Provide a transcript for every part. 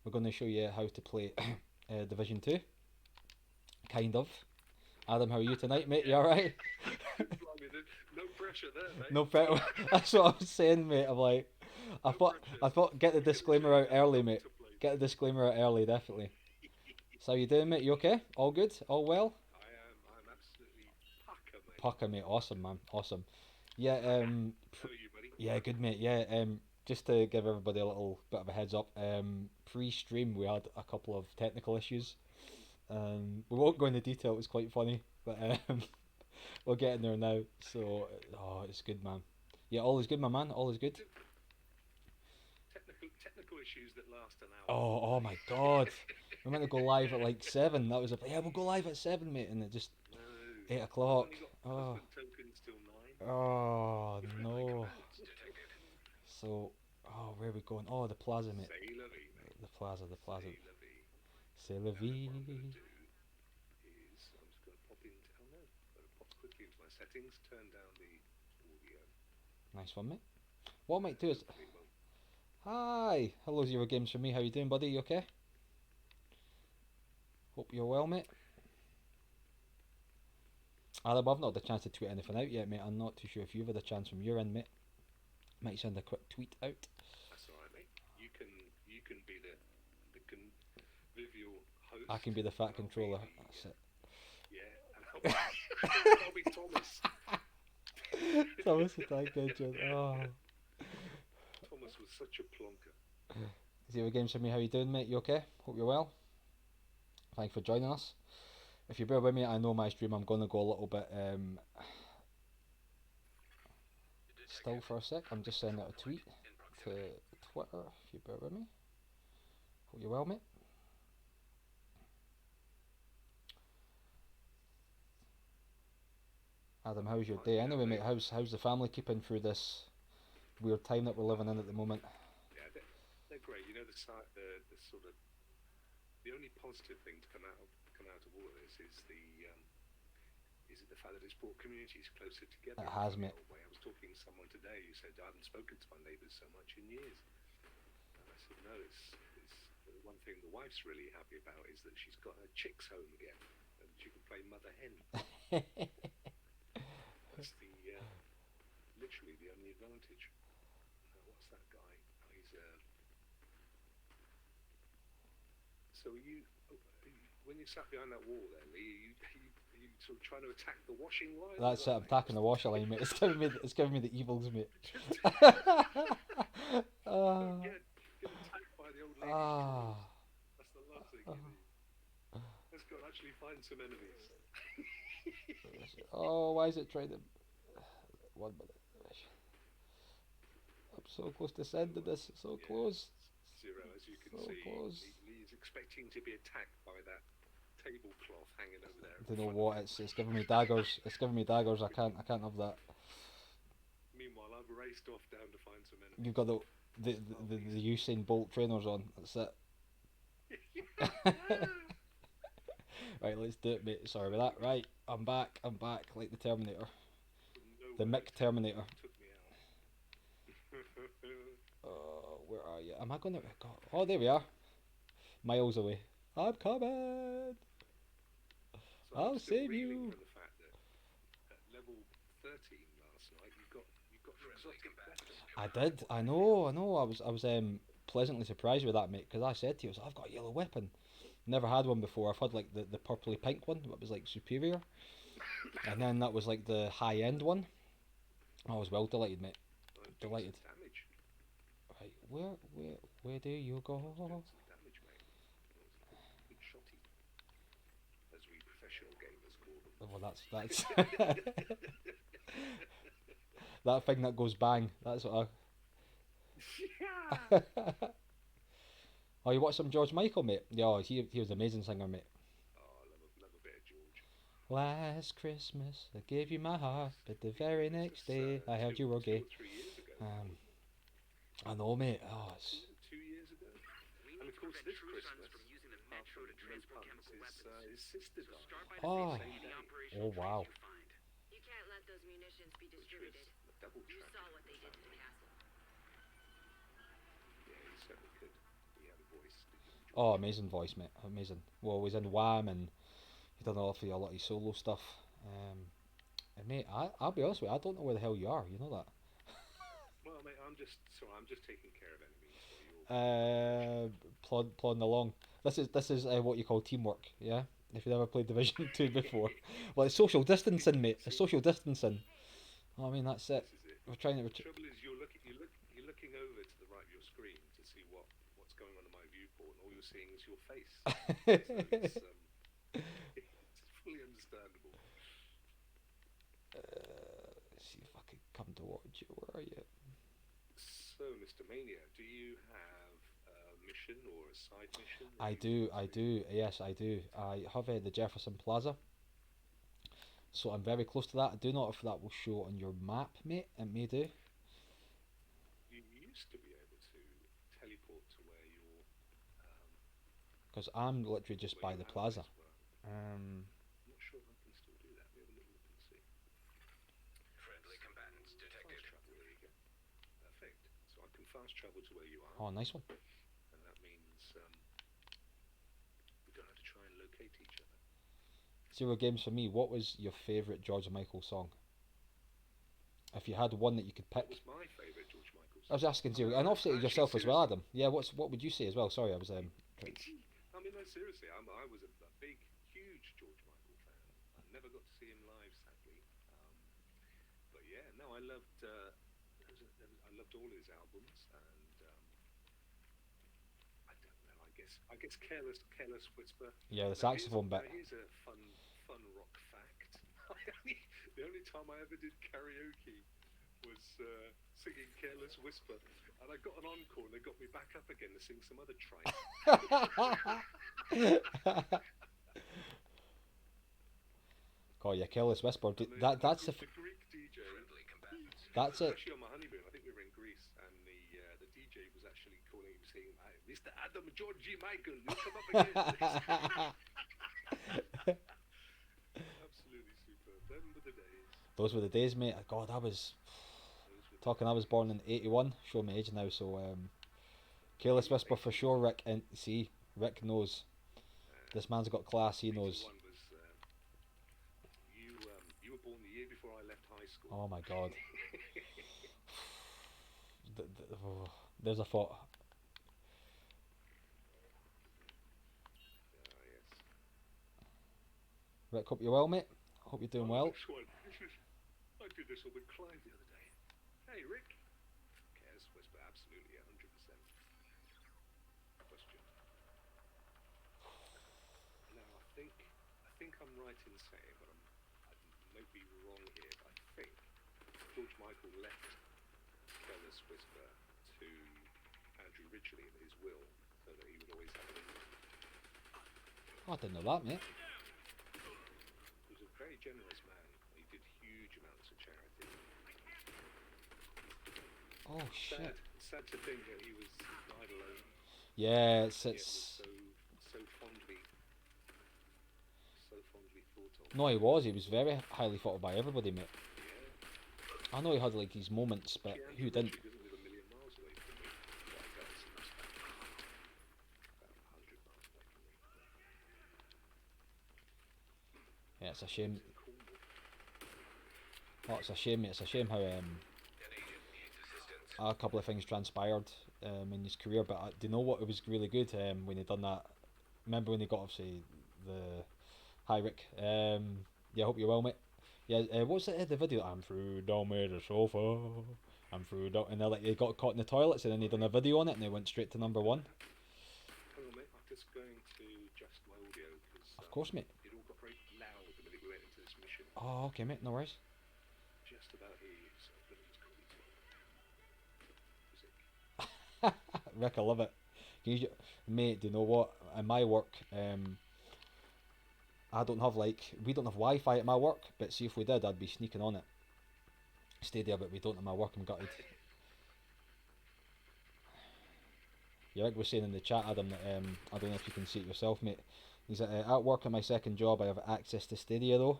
We're going to show you how to play Division 2, kind of. Adam, how are you tonight, mate? You alright? No pressure there, mate. No pressure. That's what I was saying, mate. I'm like, I No thought, pressure. I thought, get the disclaimer out early, mate. To play. Get the disclaimer out early, definitely. So how you doing, mate? You okay? All good? All well? I'm absolutely pucker, mate. Pucker, mate. Awesome, man. Awesome. Yeah. How are you, buddy? Yeah, good, mate. Yeah. Just to give everybody a little bit of a heads up. Pre-stream we had a couple of technical issues. We won't go into detail. It was quite funny, but we're getting there now. So, oh, it's good, man. Yeah, all is good, my man. All is good. Technical issues that last an hour. Oh my God. We meant to go live at like 7. That was yeah, we'll go live at 7, mate, and it just No, 8 o'clock. I've only got Oh, husband tokens till 9. oh no. So, where are we going? Oh, the plaza, mate. Say la vie, mate. The plaza, the plaza. Say la vie. C'est la Now then, vie. what I'm going to do is I'm just going to pop into. Oh no, I'm going to pop quickly into my settings, turn down the audio. Nice one, mate. What I might do is, Hopefully it won't. hi, hello Zero Games for me. How you doing, buddy? You okay? Hope you're well, mate. Adam, I've not had a chance to tweet anything out yet, mate. I'm not too sure if you've had a chance from your end, mate. Might send a quick tweet out. That's all right, mate. You can be the convivial host. I can be the fat And I'll be controller. the, That's it. yeah, and I'll be Thomas. Thomas the Tank Engine. Oh. Thomas was such a plonker. Zero Games for me. How you doing, mate? You okay? Hope you're well. Thanks for joining us. If you bear with me, I know my stream. I'm gonna go a little bit still for a sec. I'm just sending out a tweet to Twitter. If you bear with me. Hope you're well, mate. Adam, how's your day? Anyway, mate, how's the family keeping through this weird time that we're living in at the moment? Yeah, they're great. You know, the sort of the only positive thing to come out of all of this is the fact that it's brought communities closer together It in a has, funny mate. old way. I was talking to someone today who said I haven't spoken to my neighbours so much in years, and I said no, it's the one thing the wife's really happy about is that she's got her chicks home again and she can play mother hen. That's the literally the only advantage. What's that guy? Oh, he's so when you sat behind that wall there, Lee, are you sort of trying to attack the washing line? That's it. I'm attacking the washer line, mate. It's giving me the evils, mate. Get attacked by the old lady. Ah. That's the last thing you need. Let's go and actually find some enemies. Oh, why is it trying to? 1 minute. I'm so close to sending this. So close. Zero, as you can So see, close. Lee is expecting to be attacked by that tablecloth hanging over there. I don't know what it's giving me daggers. It's giving me daggers. I can't have that. Meanwhile, I've raced off down to find some enemies. You've got the Usain Bolt trainers on. That's it. Right, let's do it, mate. Sorry about that. Right, I'm back. Like the Terminator, the Mick Terminator. Took me out. Where are you? Am I gonna? God. Oh, there we are. Miles away. I'm coming. So I'll I'm still save reeling you. from the fact that at level 13 last night you got exotic weapons. I did. I know. I was pleasantly surprised with that, mate. Because I said to you, I've got a yellow weapon. Never had one before. I've had like the purpley pink one. That was like superior, and then that was like the high end one. I was well delighted, mate. Delighted. Damage. Right, where do you go? Some damage, mate. Good shotty, as we professional gamers call them. Well, that's that thing that goes bang. That's what I. Oh, you watched some George Michael, mate? Yeah, he was an amazing singer, mate. Oh, love a bit of George. Last Christmas I gave you my heart, but the very next day I heard you were gay. 2 or 3 years ago. I know, mate. Oh, it's 2 years ago. And of course, this Christmas, apart from no puns, his sister died. oh, Same day. oh wow. You can't let those munitions be distributed. Double You track. saw what they did to the castle. Yeah, he certainly could. He had a voice, didn't he? Oh, amazing voice, mate. Amazing. Well, he's in Wham and he done a lot of his solo stuff. Um, and mate, I'll be honest with you, I don't know where the hell you are. You know Well, mate, I'm just sorry. I'm just taking care of enemies while you're that. pushing. Plodding along. This is what you call teamwork. Yeah. If you've never played Division 2 before, well, it's social distancing, mate. It's See, social distancing. I mean, that's it. this is it. We're trying to. The trouble is, you're looking over to the right of your screen to see what's going on in my viewport, and all you're seeing is your face. So it's it's fully understandable. See if I could come towards you. Where are you? So, Mr. Mania, do you have a mission or a side mission that I you want do. I to? do. Yes, I do. I have the Jefferson Plaza, so I'm very close to that. I do not know if that will show on your map, mate. It may do, You used to be able to teleport to um, because I'm literally just where by your the plaza. allies were. Um, I'm not sure if I can still do that. Let me have a little look and see. Friendly combatants detected. Fast travel. There you go. Perfect. So I can fast travel to where you are, oh, nice one. and that means we don't have to try and locate each other. Zero games for me. What was your favourite George Michael song? If you had one that you could What pick, was my favourite George Michael I was song? asking Zero, and obviously Actually, yourself as well, seriously, Adam. Yeah, what would you say as well? Sorry, I was I mean, no, seriously, I was a big, huge George Michael fan. I never got to see him live, sadly. But yeah, no, I loved. I loved all his albums, and I don't know. I guess Careless Whisper. yeah, the Now here's saxophone bit. now here's a fun rock fact. The only time I ever did karaoke was singing Careless Whisper, and I got an encore, and they got me back up again to sing some other tripe. Oh yeah, Careless Whisper. And That's the Greek DJ. Friendly combatants that's I was it. actually on my honeymoon. I think we were in Greece, and the DJ was actually calling him, saying, "Hey, Mr. Adam Georgie Michael, you come up again." Absolutely superb. Them were the days. Those were the days, mate. God, I was Those were the talking. I was days. born in '81. Show my age now. So Careless Whisper for sure, Rick. And see, Rick knows. This man's got class. He knows. 81 was you were born the year before I left high school. Oh my God. Oh, there's a thought. Yes. Rick, hope you're well, mate. Hope you're doing well. This one. I did this one with Clive the other day. Hey, Rick. Cares Whisper, absolutely, 100%. Question. Now, I think I'm right in saying, but I might be wrong here, but I think George Michael left Careless Whisper to Andrew Ridgeley in his will, so that he would always have it. Oh, I didn't know that, mate. He was a very generous man. He did huge amounts of charity. Oh shit. Sad to think that he was died alone. Yeah, Yet was it's so fondly thought of. no, he was. He was very highly thought of by everybody, mate. Yeah. I know he had like his moments, but Actually, who Andrew didn't? Ridgeley doesn't live a million miles away from me. Well, I guess he must have about 100 miles away from me. Yeah, it's a shame. He's in Cornwall. Oh, it's a shame, mate. It's a shame how An agent needs assistance. a couple of things transpired in his career. But do you know what? It was really good when he done that. Remember when he got obviously the hi Rick. Yeah, I hope you're well, mate. Yeah, what's it? The video? I'm through down with the sofa. I'm through down, and they got caught in the toilets, and then they done a video on it, and they went straight to number one. Hang on, mate. I'm just going to adjust my audio because Of course, mate. it all got very loud the minute we went into this mission. Oh, okay, mate. No worries. Just about hear you, so let me just call you music. Rick, I love it. Mate, do you know what? In my work, we don't have Wi-Fi at my work. But see if we did, I'd be sneaking on it. Stay there, but we don't at my work. I'm gutted. Yeah, Rick was saying in the chat, Adam, that I don't know if you can see it yourself, mate. He's at work at my second job. I have access to Stadia though.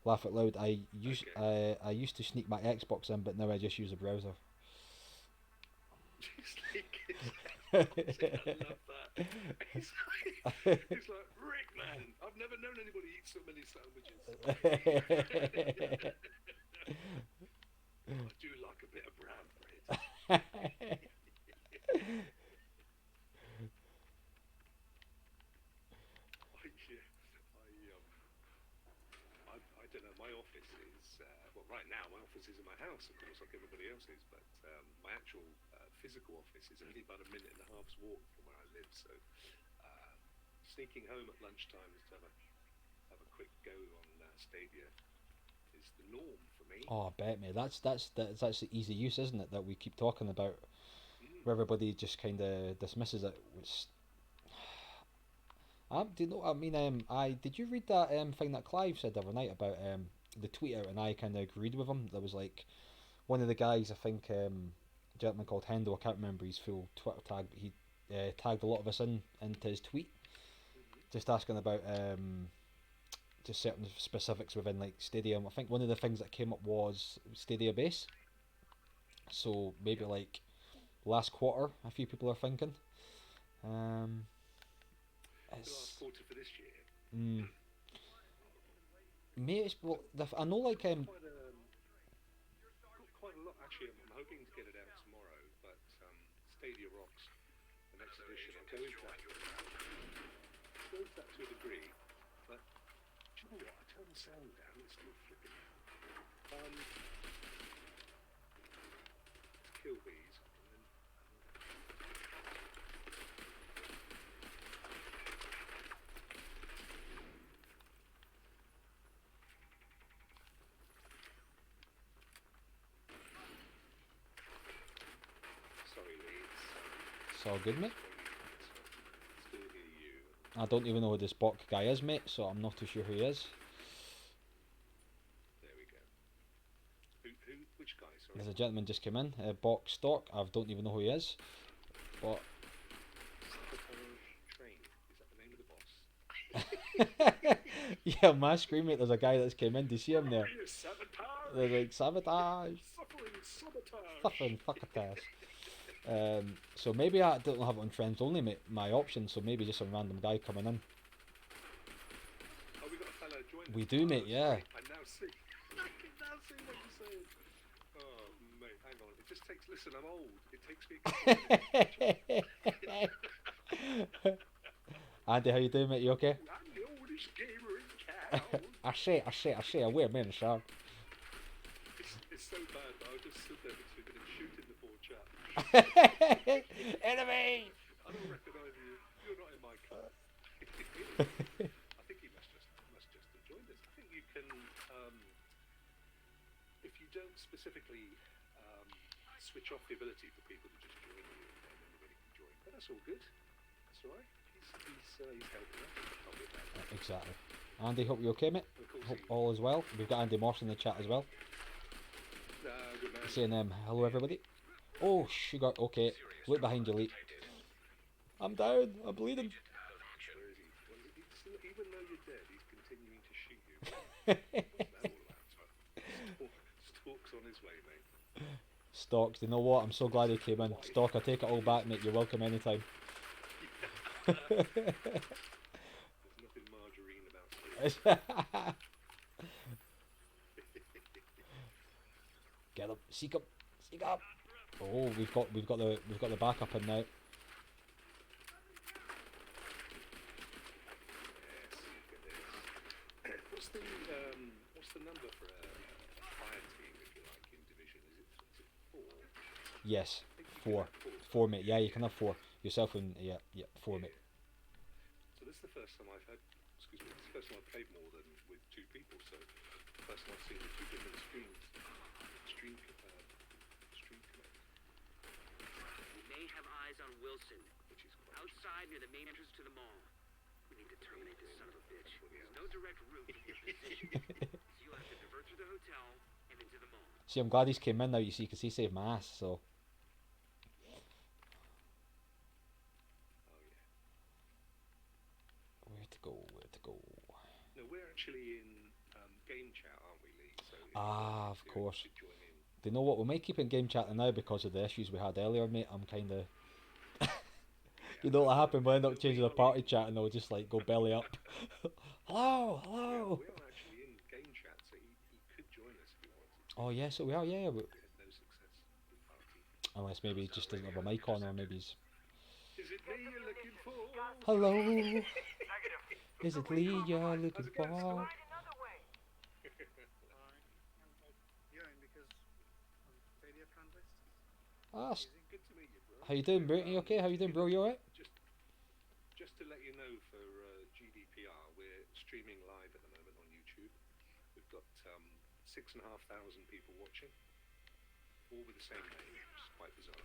Laugh out loud. I used to sneak my Xbox in, but now I just use a browser. Just like I love that. He's like, Rick, man, I've never known anybody eat so many sandwiches. I do like a bit of brown bread. I don't know. My office is well, right now my office is in my house, of course, like everybody else's. But my actual physical office is only about a minute and a half's walk from where I live. So uh, sneaking home at lunchtime to have a quick go on Stadia is the norm for me. Oh, I bet, mate. That's the easy use, isn't it? That we keep talking about, Mm. where everybody just kind of dismisses it. Which, do you know? I mean, I did you read that thing that Clive said the other night about the tweet out, and I kind of agreed with him. There was like one of the guys, I think, a gentleman called Hendo. I can't remember his full Twitter tag, but he tagged a lot of us into his tweet, just asking about just certain specifics within like Stadium. I think one of the things that came up was Stadia base. So maybe like last quarter, a few people are thinking. Um, The last it's quarter for this year. mm, Maybe it's well, I know like Quite a lot. Actually, I'm hoping to get it out tomorrow. But Stadia Rocks, the next edition. I'll go into that to a degree. But do you know what? I turn the sound down. It's still flipping out. Kill these. And then, sorry, Lee. it's all good, mate. Still hear you. I don't even know who this Bok guy is, mate. So I'm not too sure who he is. There we go. Which guy? Sorry. There's a gentleman just came in, Bok Stock. I don't even know who he is, but Sabotage Train. Is that the name of the boss? yeah, on my screen, mate. There's a guy that's came in. Do you see him there? Sabotage. They're like sabotage, Suffering sabotage. fucking fuckatas. So maybe I don't have it on friends only, mate. My option. So maybe just some random guy coming in. Oh, we got a fellow joining. We do, mate. Yeah. I now see. I can now see what you're saying. Oh, mate, hang on. It just takes. Listen, I'm old. It takes me. Andy, how you doing, mate? You okay? I'm the oldest gamer in town. I wear men, sir. It's so bad that I'll just sit there between them and shoot in the poor chap. Enemy! I don't recognise you. You're not in my car. I think he must just have joined us. I think you can, if you don't specifically switch off the ability for people to just join you, then anybody can join. But that's all good. That's all right. He's helping us. I'll be back. Exactly. Andy, hope you're okay, mate. Of course Hope he- all is well. We've got Andy Morse in the chat as well, Good man. saying hello everybody. Oh sugar. Okay, look behind you, Lee. I'm down. I'm bleeding. Where is he? Well, even though you're dead, he's continuing to shoot you. Stalks on his way, mate. Stocks. You know what? I'm so glad he came in. Stock, I take it all back, mate. You're welcome anytime. There's nothing margarine about it. Get him. Seek him. Seek up. Oh, we've got the backup in now. Yes, look at this. What's the number for a fire team, if you like, in division? Is it 4? Yes, I think you can four. have 4. 4, mate. Yeah, you can have 4. Yourself and yeah, 4, mate. So this is the first time I've had. Excuse me. This is the first time I've played more than with 2 people. So the first time I've seen the 2 different streams. Stream connect, We may have eyes on Wilson, which is quite. outside near the main entrance to the mall. We need to terminate this son of a bitch. There's no direct route to your position, so you'll have to divert through the hotel and into the mall. See, I'm glad he's came in now. You see, because he saved my ass. So Oh yeah. where to go? Where to go? No, we're actually in game chat, aren't we, Lee? So if Ah, you of want to course. join in. Do you know what? We might keep in game chat now because of the issues we had earlier, mate. I'm kind of. You know what happened? We'll end up changing the party chat and they'll just like go belly up. Hello, Yeah, hello. we are actually in game chat, so he could join us if he wanted to. Oh yes, we are. Yeah, but We had no success with party. unless maybe he just doesn't have a mic on, or maybe he's. Is it me you're looking for? Hello. Negative. Is it Lee you're looking How's it going, for? Scott? Find another way. Yeah, and because Stadia translates. Ah, Good to meet you, bro. how you doing, bro? You okay? How you doing, bro? You alright? Just to let you know, for GDPR, we're streaming live at the moment on YouTube. We've got 6,500 people watching, all with the same name, which is quite bizarre.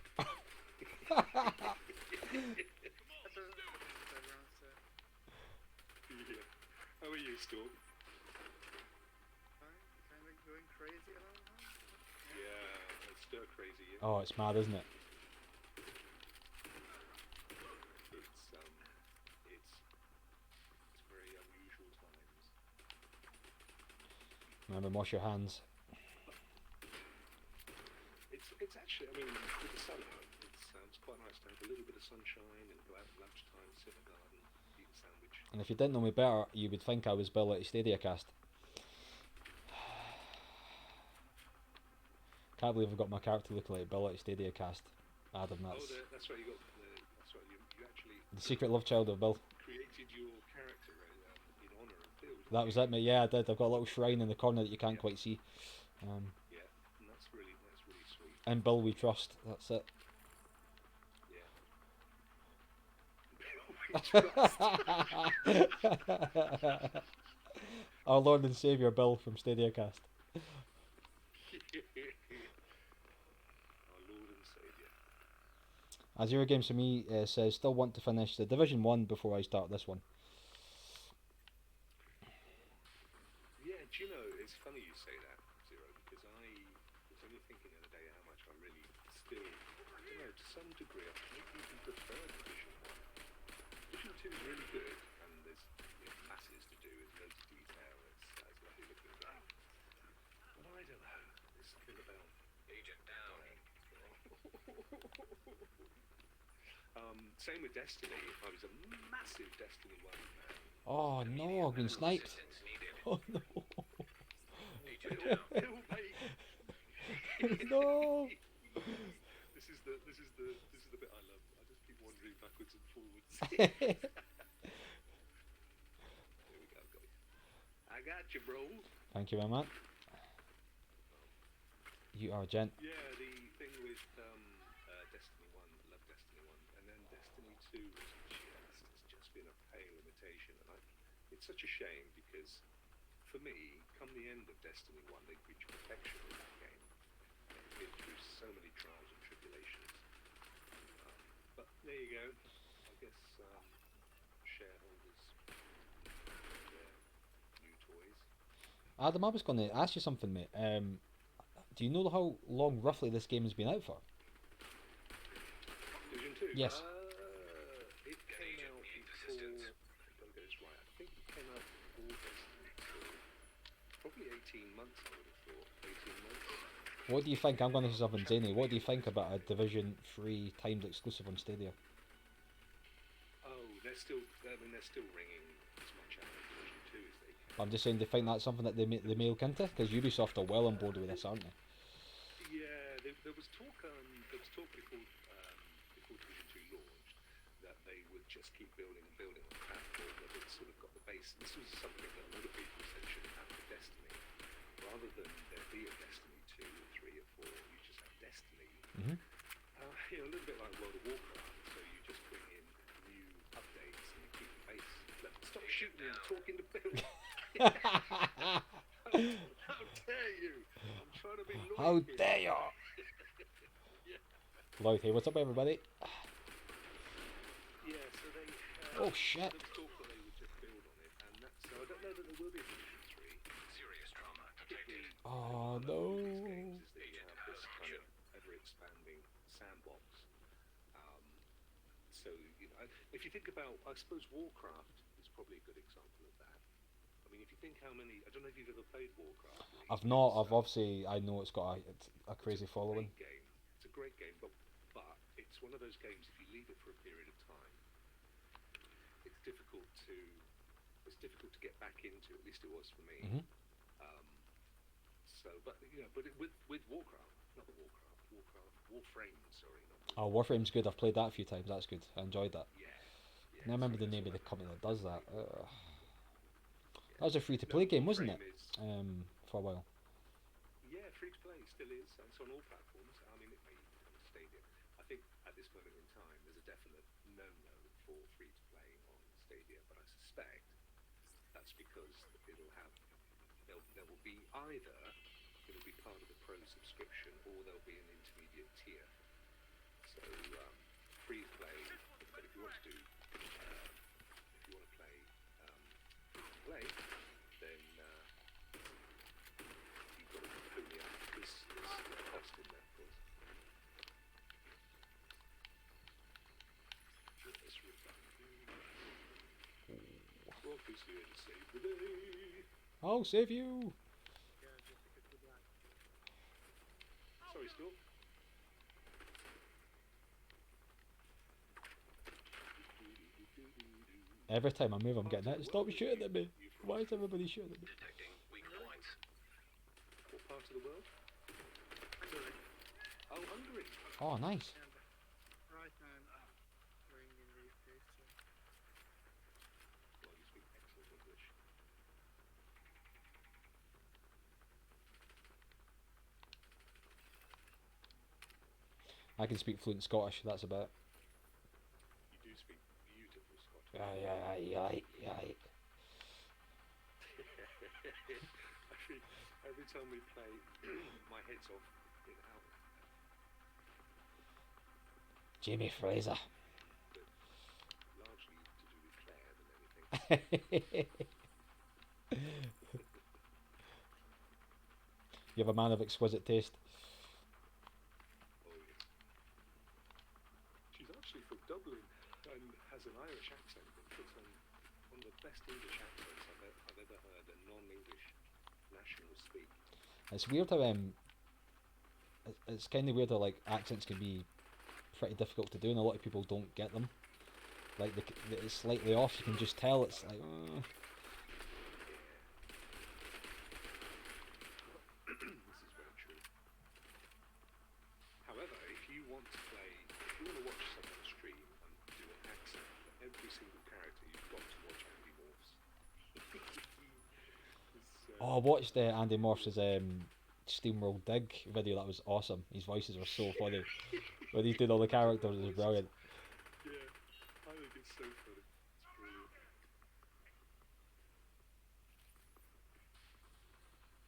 Yeah. How are you, Storm? Kind of going crazy around now. Yeah, it's stir crazy. Yeah? Oh, it's mad, isn't it? It's very unusual times. Remember, wash your hands. It's actually, I mean, with the sun out, it's quite nice to have a little bit of sunshine and go out at lunchtime, sit in the garden, eat a sandwich. And if you didn't know me better, you would think I was Bill at StadiaCast. Can't believe I've got my character looking like Bill at StadiaCast. Adam, that's That's right. That's right. You actually the secret love child of Bill. created your character in honor of Bill. That was it, mate. Yeah, I did. I've got a little shrine in the corner that you can't quite see. Yeah, and that's really sweet. And Bill we trust. That's it. Yeah. Our Lord and Saviour Bill from StadiaCast. Our Lord and Saviour. As Zero Games for Me says, still want to finish the Division 1 before I start this one. Yeah, do you know, it's funny you say that, Zero, because I was only thinking the other day how much I really still, I don't know, to some degree, I think even prefer Division 1. Division 2 is really good, and there's masses to do, there's loads of detail, it's lovely looking game. But I don't know, there's something about... Agent down. Same with Destiny. I was a massive Destiny 1 fan. Oh no, I've been sniped. Assistance needed. Oh no. Agent down. Bill, mate. No. This is the bit I love. I just keep wandering backwards and forwards. There we go, guys. I got you, bro. Thank you, my man. You are a gent. Yeah, the thing with Destiny 1, I love Destiny 1, and then Destiny 2 has just been a pale imitation, and it's such a shame because, for me, come the end of Destiny 1, they reached perfection in that game. They've been through so many trials and tribulations. But there you go. I guess shareholders their new toys. Adam, I was going to ask you something, mate. Do you know how long roughly this game has been out for? Division 2? Yes. It came out before... I've got to get this right. I think it came out before Destiny 2. Probably 18 months, I would have thought. 18 months. What do you think? I'm going to say something zany. What do you think about a Division 3 timed exclusive on Stadia? Oh, they're still ringing as much out of Division 2 as they can. I'm just saying, do you think that's something that they may look into? Because Ubisoft are well on board with this, aren't they? Yeah, there was talk before Division 2 launched that they would just keep building on the platform, that they'd sort of got the base. This was something that a lot of people said should have happened with Destiny. Rather than there be a Destiny 2 or 3 or 4, you just have Destiny. Mm-hmm. A little bit like World of Warcraft, so you just bring in new updates and you keep the base. Stop shooting me, I'm talking to Bill. How dare you? I'm trying to be loyal. How dare you! Lloyd here, what's up, everybody? Yeah, so they... Oh, shit. There was talk that they would just build on it, and that's... So I don't know that there will be a Division 3. Serious trauma Particularly detected. Oh, these no. games is that you have this kind of ever-expanding sandbox. So, you know, if you think about... I suppose Warcraft is probably a good example of that. I mean, if you think how many... I don't know if you've ever played Warcraft. I've not. I've obviously... I know it's got a crazy following. It's a great game, but it's one of those games, if you leave it for a period of time, to, it's difficult to get back into. At least it was for me. Mhm. So, but with Warcraft, not Warframe. Sorry, not Oh, Warframe's good. I've played that a few times. That's good. I enjoyed that. Yeah. And I remember the that's name of all the I company played. that does that. Yeah. That was a free-to-play game, wasn't it? Warframe is For a while. yeah, free to play still is. It's on all platforms. I mean, it may even come to Stadia. I think at this moment in time, there's a definite no-no for free to play on Stadia, but I suspect that's because there will be either it'll be part of the pro subscription or there'll be an intermediate tier. So free to play, but if you want to play free to play, then you've got to pony up. There's a cost in that, of course. Let's rip that. Rock is here to save the day. I'll save you. Yeah, just because of that. Sorry, Storm. Every time I move, I'm getting it. Stop shooting at me. Why is everybody shooting at me? Detecting weak points. What part of the world? Oh, Hungary. Oh, nice. And right now I'm playing in the UK, so Well, you speak excellent English. I can speak fluent Scottish. That's about it. You do speak beautiful Scottish. Aye. Every time we play, my head's off in out. Jamie Fraser. But largely to do with Claire than anything. You have a man of exquisite taste. Oh, yeah. She's actually from Dublin and has an Irish accent that puts on one of the best English accents I've ever heard a non-English national speak. It's weird how it's kind of weird how like accents can be pretty difficult to do, and a lot of people don't get them. Like it's slightly off. You can just tell. It's like. This is very true. However, if you want to watch someone stream and do an accent for every single character, you've got to watch Andy Morph's. Oh, I watched Andy Morph's Steamroll Dig video. That was awesome. His voices were so funny. When he's doing all the characters, it was brilliant. Yeah, I think it's so funny. It's brilliant.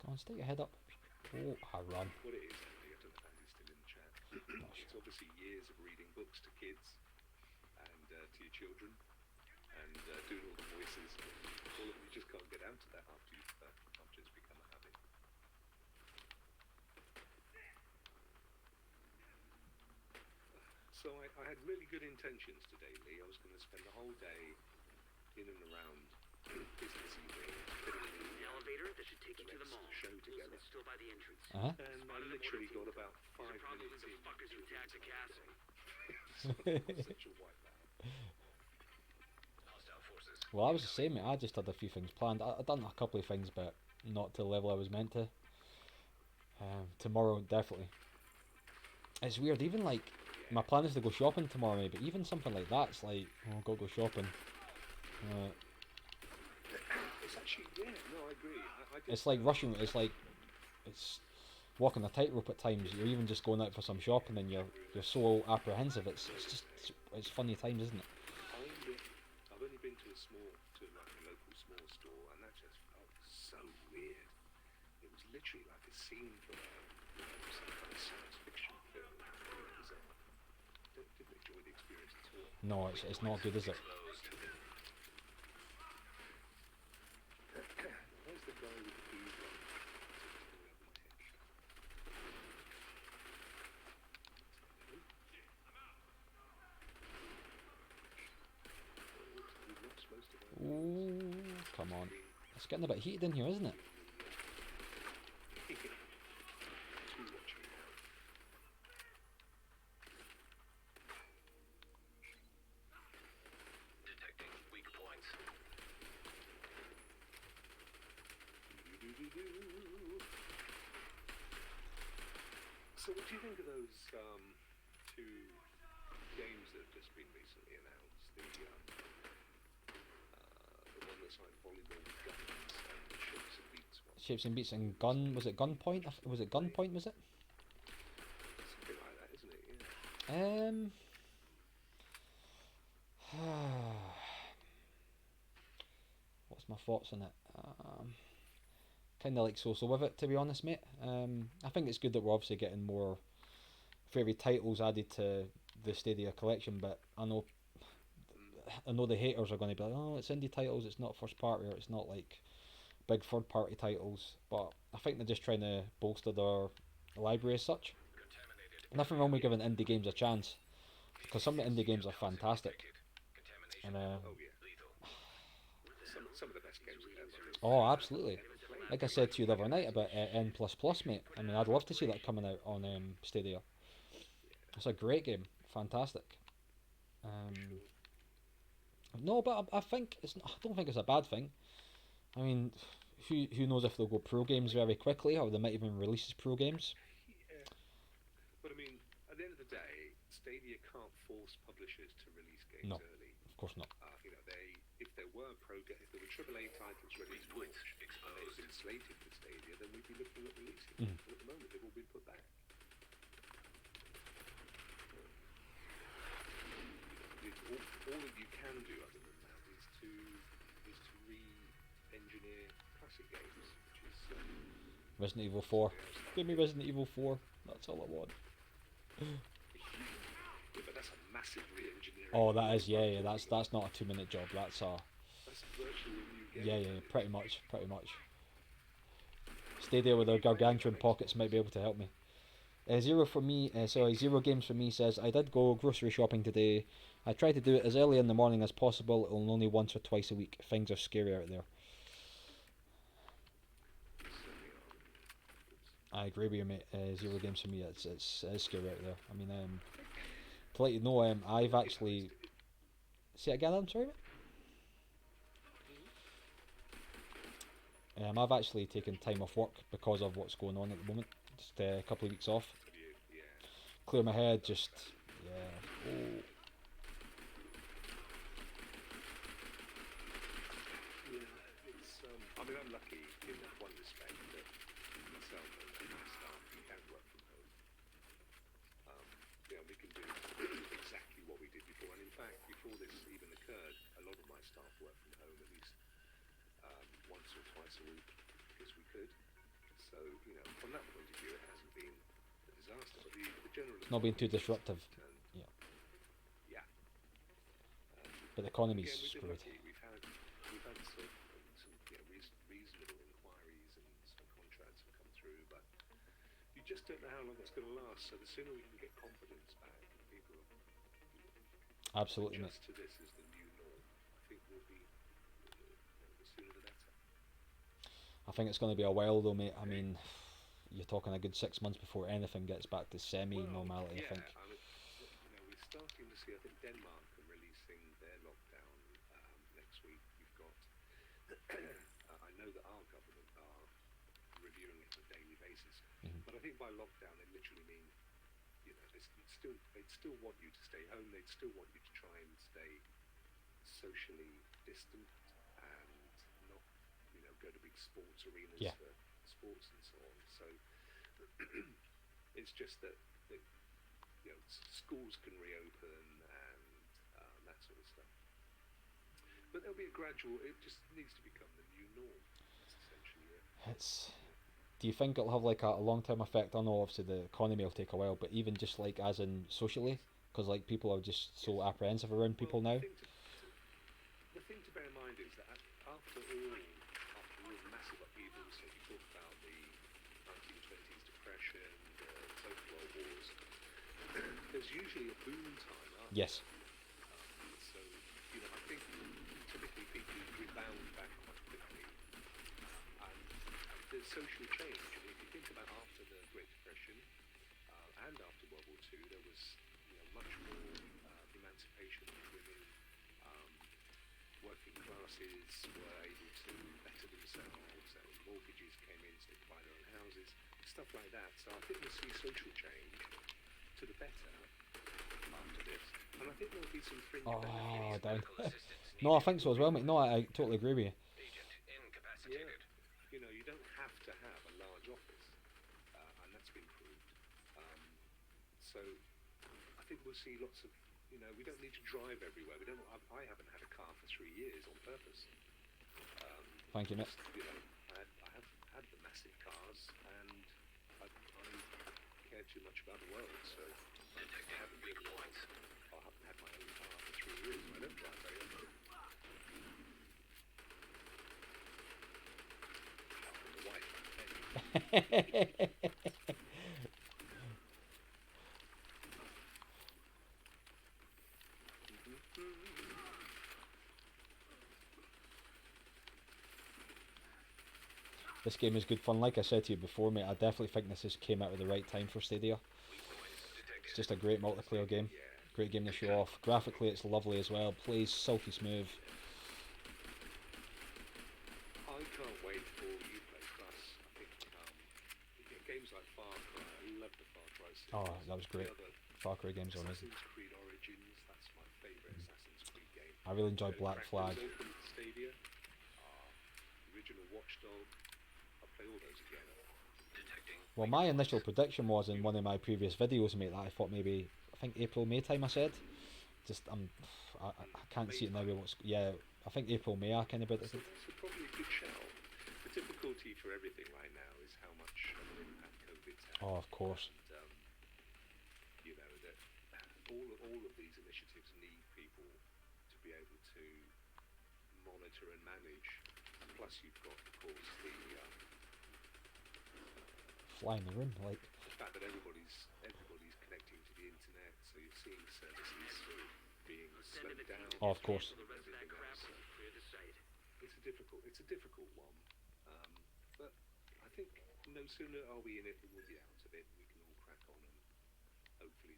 Come on, stick your head up. Oh, I run. What it is, Andy, I don't know if Andy's still in the chat. It's obviously years of reading books to kids and to your children and doing all the voices. All of you just can't get out of that after it's become a habit. So I had really good intentions today, Lee. I was going to spend the whole day in and around businessy things, fitting in The elevator that should take you to the mall. show together. It's still by the entrance. And I literally got about 5 These are probably minutes the in. fuckers who tagged the castle. Such a wipeout. Hostile forces. Well, I was the same, mate. I just had a few things planned. I'd done a couple of things, but not to the level I was meant to. Tomorrow, definitely. It's weird, even like, my plan is to go shopping tomorrow, mate, but even something like that, it's like, oh, go shopping. It's actually, yeah, no, I agree. I did, It's like rushing, it's walking a tightrope at times. You're even just going out for some shopping and you're so apprehensive. It's funny times, isn't it? I've only been to a local small store, and that just felt so weird. It was literally like a scene from some kind of science fiction film. It was, didn't enjoy the experience at all. No, it's not good, is it? Where's the guy with the bees on? Ooh, come on. It's getting a bit heated in here, isn't it? Detecting weak points. you. So what do you think of those two games that have just been recently announced? The one that's like volleyball guns and the Shapes and Beats one. Shapes and Beats and Gun, was it Gunpoint? Was it Gunpoint, was it? Something like that, isn't it? Yeah. What's my thoughts on it? Kind of like so with it, to be honest, mate. I think it's good that we're obviously getting more favourite titles added to the Stadia collection, but I know the haters are going to be like, oh, it's indie titles, it's not first party, or it's not like big third party titles. But I think they're just trying to bolster their library as such. Nothing wrong with giving indie games a chance, because some of the indie games are fantastic. And Oh yeah. Some of the best games ever. oh, absolutely. Like I said to you the other night about N++, mate. I mean, I'd love to see that coming out on Stadia. It's a great game, fantastic. No, but I think I don't think it's a bad thing. I mean, who knows if they'll go pro games very quickly, or they might even release as pro games. Yeah. But I mean, at the end of the day, Stadia can't force publishers to release games No. early. Of course not. You know, if there were if there were AAA titles ready to launch, and they've been slated for Stadia, then we'd be looking at releasing them. But at the moment, they've all been put back. All that you can do other than that is to re-engineer classic games, which is Resident Evil 4. Give me Resident Evil 4. That's all I want. yeah, but that's a massive re-engineering. Oh, that is, yeah. That's not a 2-minute job. That's virtually a new game. yeah. Pretty much. Stadia with their gargantuan pockets might be able to help me. Zero Games for me says, I did go grocery shopping today. I try to do it as early in the morning as possible, only once or twice a week. Things are scary out there. I agree with you, mate. Zero Games for me, it's scary out there. I mean, to let you know, I've actually... Say it again, I'm sorry, mate? I've actually taken time off work because of what's going on at the moment. Just a couple of weeks off. Yeah. Clear my head, just... Yeah. Oh. It's, I mean, I'm lucky in that one respect that myself and my staff, we can work from home. We can do exactly what we did before. And in fact, before this even occurred, a lot of my staff work from home at least once or twice a week because we could. So, from that point of view, it hasn't been a disaster. But the general... It's not been too disruptive. Yeah. Yeah. But the economy's Again, screwed. We've had some reasonable inquiries and some contracts have come through, but you just don't know how long it's going to last. So the sooner we can get confidence back, and people Absolutely, mate. adjust to this as the new norm, I think will be the sooner the better. I think it's going to be a while though, mate. I mean, you're talking a good 6 months before anything gets back to semi-normality, I think. I mean, we're starting to see, I think Denmark are releasing their lockdown next week. You've got, I know that our government are reviewing it on a daily basis, but I think by lockdown they literally mean, they'd still want you to stay home, they'd still want you to try and stay socially distant and not, go to big sports arenas for sports and so on. So it's just that schools can reopen and that sort of stuff. But there'll be a gradual. It just needs to become the new norm. That's essentially it. Do you think it'll have like a long-term effect? I know obviously the economy will take a while, but even just like as in socially, because like people are just so apprehensive around people now. The thing to bear in mind is that after all massive upheavals, so you talk about the 1920s depression, the Second World Wars, there's usually a boom time after. Yes. So, I think typically people rebound back quite quickly. And there's social change. I mean, if you think about after the Great Depression and after World War II, there was much more emancipation of women. working classes were able to better themselves, and mortgages came in so they could buy their own houses, stuff like that. So I think we'll see social change to the better after this, and I think there'll be some fringe Oh, benefits. down. Medical assistance No, I needed. think so as well, mate. No, I totally agree with you. Agent incapacitated. You know, you don't have to have a large office, and that's been proved. So I think we'll see lots of, you know, we don't need to drive everywhere. We don't. I haven't had a car for 3 years on purpose. Thank you, mate. You know, I have had the massive cars, and I care too much about the world, so Detecting weak points. I haven't had my own car for 3 years. I don't drive very often. Apart from the wife and Penny. This game is good fun. Like I said to you before, mate, I definitely think this has came out at the right time for Stadia. Weak points detected. It's just a great multiplayer game. Yeah. Great game to show off. Graphically, it's lovely as well. Plays silky smooth. I can't wait for Uplay Plus. I think games like Far Cry, I love the Far Cry series. Oh, that was great. The other Far Cry games are amazing. Assassin's Creed Origins, that's my favourite Assassin's Creed game. I really enjoyed Black Crackdown Flag. Open Stadia, the original Watchdog. I'll play all those again. Detecting. Well, my initial prediction was in one of my previous videos, mate, that I thought maybe, I think April, May time I said. Just, I can't see it now. Yeah, I think April, May I kind of predicted. So probably a good shout. The difficulty for everything right now is how much of an impact COVID's had. Oh, of course. And, you know, that all of these initiatives need people to be able to monitor and manage. And plus, you've got, of course, the Fly in the room, like. fact that everybody's connecting to the internet, so you're seeing services being Send in slowed a team down. to Oh, of course. cancel the rest of that crap and clear the site. It's a difficult one, but I think no sooner are we in it than we'll be out of it. We can all crack on, and hopefully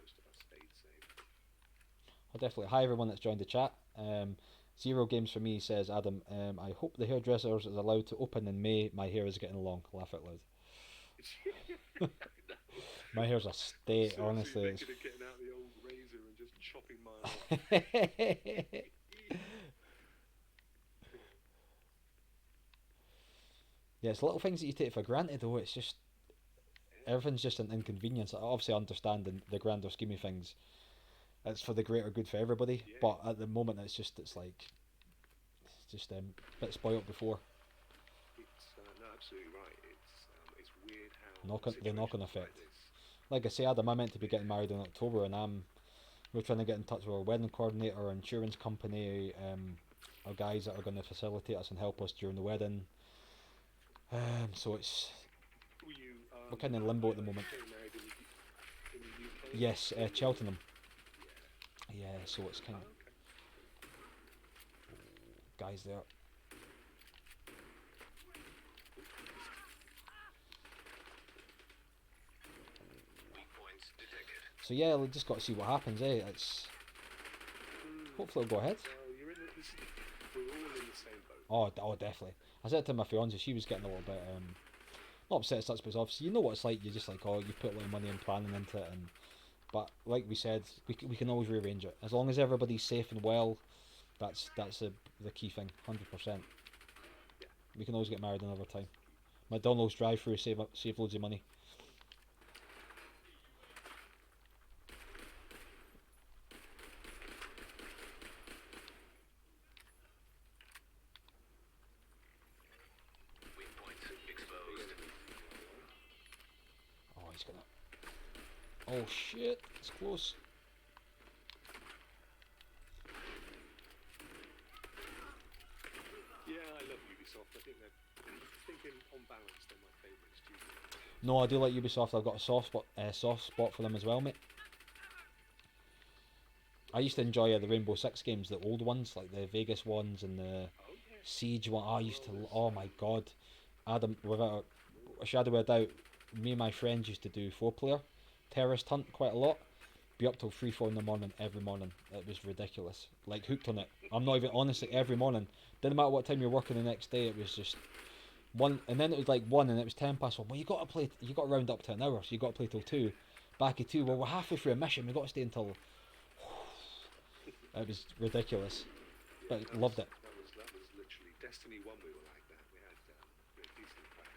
most of us stayed safe. Oh, definitely. Hi everyone that's joined the chat. Zero Games for me says, Adam, I hope the hairdressers is allowed to open in May. My hair is getting long. Laugh out loud. My hair's a state, Seriously, honestly. It's thinking of getting out the old razor and just chopping mine off. Yeah, it's little things that you take for granted, though. It's just everything's just an inconvenience. I obviously understand the grander scheme of things. It's for the greater good for everybody, Yeah. but at the moment, it's just a bit spoilt before. It's no, absolutely right. It's weird how The knock-on situations like effect. this- Like I say, Adam, I meant to be getting married in October, and we're trying to get in touch with our wedding coordinator, our insurance company, our guys that are going to facilitate us and help us during the wedding. So it's Were you, we're kind of in limbo at the moment. getting married in the UK? Yes, Cheltenham. Yeah. Yeah, so it's kind Oh, of okay. guys there. Weak points detected. So yeah, we just got to see what happens. It's hopefully it'll go ahead. Well, you're in this. We're all in the same boat. Oh, definitely. I said to my fiance, she was getting a little bit not upset as such, but obviously you know what it's like. You're just like, oh, you put a lot of money and planning into it, but like we said, we can always rearrange it as long as everybody's safe and well. That's the key thing, 100%. We can always get married another time. McDonald's drive-through save loads of money. Weak points exposed. Oh, he's gonna. Oh shit! It's close. Yeah, I love Ubisoft. I think on balance they're my favourite studio. No, I do like Ubisoft. I've got a soft spot for them as well, mate. I used to enjoy the Rainbow Six games, the old ones, like the Vegas ones and the Oh yeah. Siege one. I used to. Oh my god, Adam, without a shadow of a doubt, me and my friends used to do 4-player terrorist hunt quite a lot. be up till 3, 4 in the morning every morning. It was ridiculous. Like hooked on it. I'm not even honestly every morning. Didn't matter what time you're working the next day. It was just one, and then it was like 1, and it was 10 past 1. Well, you got to play. You got to round up to an hour, so you got to play till 2. Back at 2. Well, we're halfway through a mission. We got to stay until. It was ridiculous, but loved it. That was literally Destiny 1. We were like that. We had decent plan.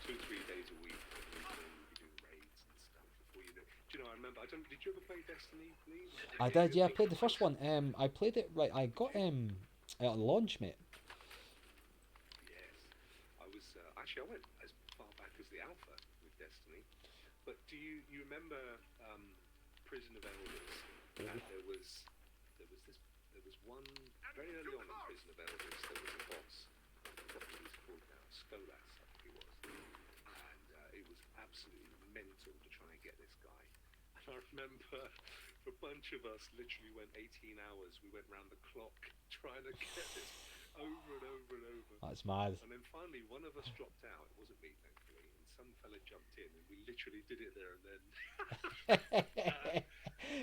2-3 days a week. We'd be doing raids and stuff. Before you know, do you know? I remember. Did you ever play Destiny, Lee? I did. Yeah, I played the first one. I played it right. I got at launch, mate. Yes, I was actually I went as far back as the alpha with Destiny. But do you remember Prison of Elders? And there was one very early on in Prison of Elders. There was a boss. What was he called now? Skolas, I think he was. And it was absolutely mental to try and get this guy. And I remember a bunch of us literally went 18 hours. We went round the clock trying to get this over and over and over. That's mad. And then finally, one of us dropped out. It wasn't me, thankfully. And some fella jumped in, and we literally did it there and then.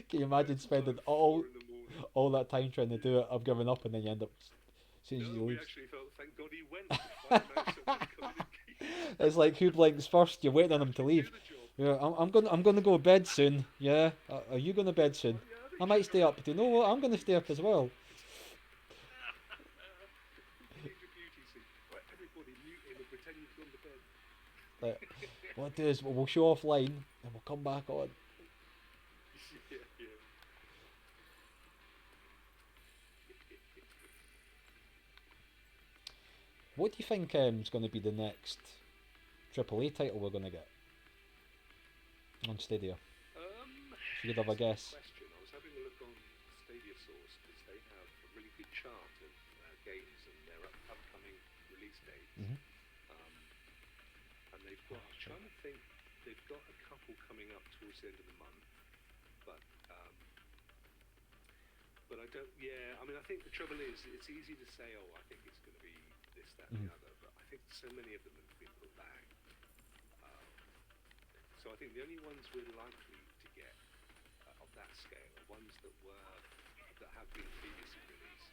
Can you imagine spending all that time trying to do it? I've given up, and then you end up as soon as you we leave. actually felt, thank God he went. To find out someone come in and keep It's like who blinks first. You're waiting on him to leave. do the job. Yeah, I'm gonna go to bed soon. Yeah, are you going to bed soon? I might stay up. Do you know what? I'm going to stay up as well. Change of beauty scene. Right, everybody mute him and pretend you've gone to bed. Like, what I'll do is we'll show offline and we'll come back on. Yeah. What do you think is going to be the next AAA title we're going to get on Stadia? If you could have a guess. Question. I was having a look on Stadia Source because they have a really good chart of games and their upcoming release dates. Mhm. And they've got. I'm trying to think. They've got a couple coming up towards the end of the month, but I don't. Yeah, I mean, I think the trouble is it's easy to say, oh, I think it's going to be this, that, and the other, but I think so many of them have been put back. So I think the only ones we're likely to get of that scale are ones that have been previously released.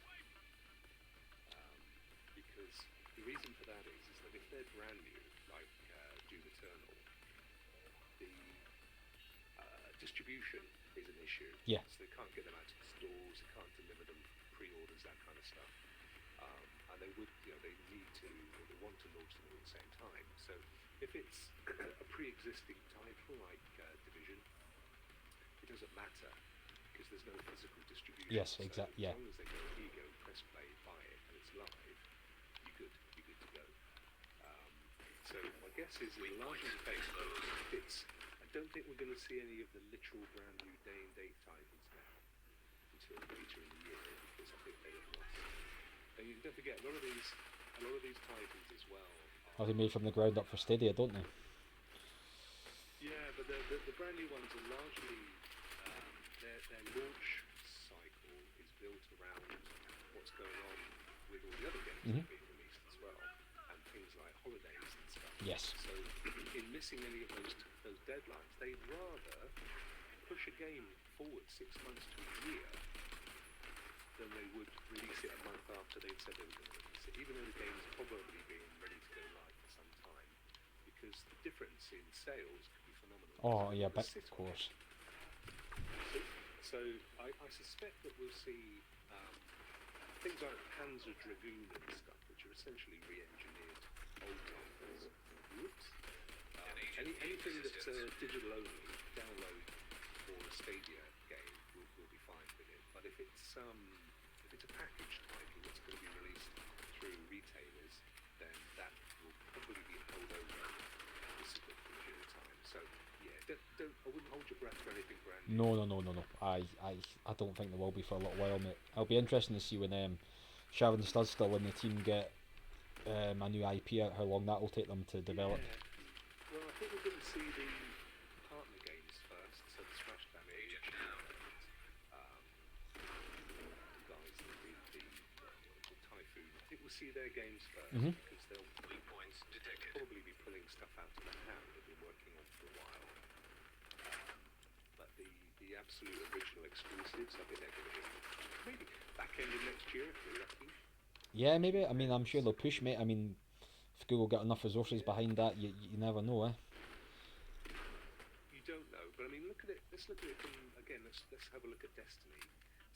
Because the reason for that is that if they're brand new, like Doom Eternal, the distribution is an issue. Yeah. So they can't get them out to the stores, they can't deliver them pre-orders, that kind of stuff. And they would, they need to, or they want to launch them all at the same time. So if it's a pre-existing title like Division, it doesn't matter because there's no physical distribution. Yes, so exactly. Yeah. As long as they go, here you go, press play, buy it, and it's live, you're good to go. So my guess is in a large respect, I don't think we're going to see any of the literal brand new day and date titles now until later in the year because I think they have lost. And you don't forget a lot of these titles as well. Are they made from the ground up for Stadia, don't they? Yeah, but the brand new ones are largely their launch cycle is built around what's going on with all the other games that are being released as well, and things like holidays and stuff. Yes. So in missing any of those deadlines, they'd rather push a game forward 6 months to a year than they would release it a month after they'd said they were going to release it, even though the game's probably been ready to go live for some time, because the difference in sales could be phenomenal. Oh, yeah, But but of course. So I suspect that we'll see things like Panzer Dragoon and stuff, which are essentially re-engineered old titles. Whoops. Anything that's digital only, download for a Stadia game will be fine with it. But if it's a packaged title that's going to be released through retailers, then that will probably be held over a significant period of time. So yeah, I wouldn't hold your breath for anything brand new. No. I don't think there will be for a little while, mate. It'll be interesting to see when Sharon Studstill and the team get a new IP out, how long that will take them to develop. Yeah. Well, I think we're going to see the partner games first, so the Smash Damage and the guys that did the Typhoon. I think we'll see their games first because they'll Weak points detected. probably be pulling stuff out of the hat they've been working on for a while. But the the absolute original exclusives. I think they're going to hit maybe back end of next year if they're lucky. Yeah, maybe. I mean, I'm sure they'll push, mate. I mean, if Google get enough resources behind that, you never know, eh? You don't know, but I mean, look at it. Let's look at it from again. Let's have a look at Destiny.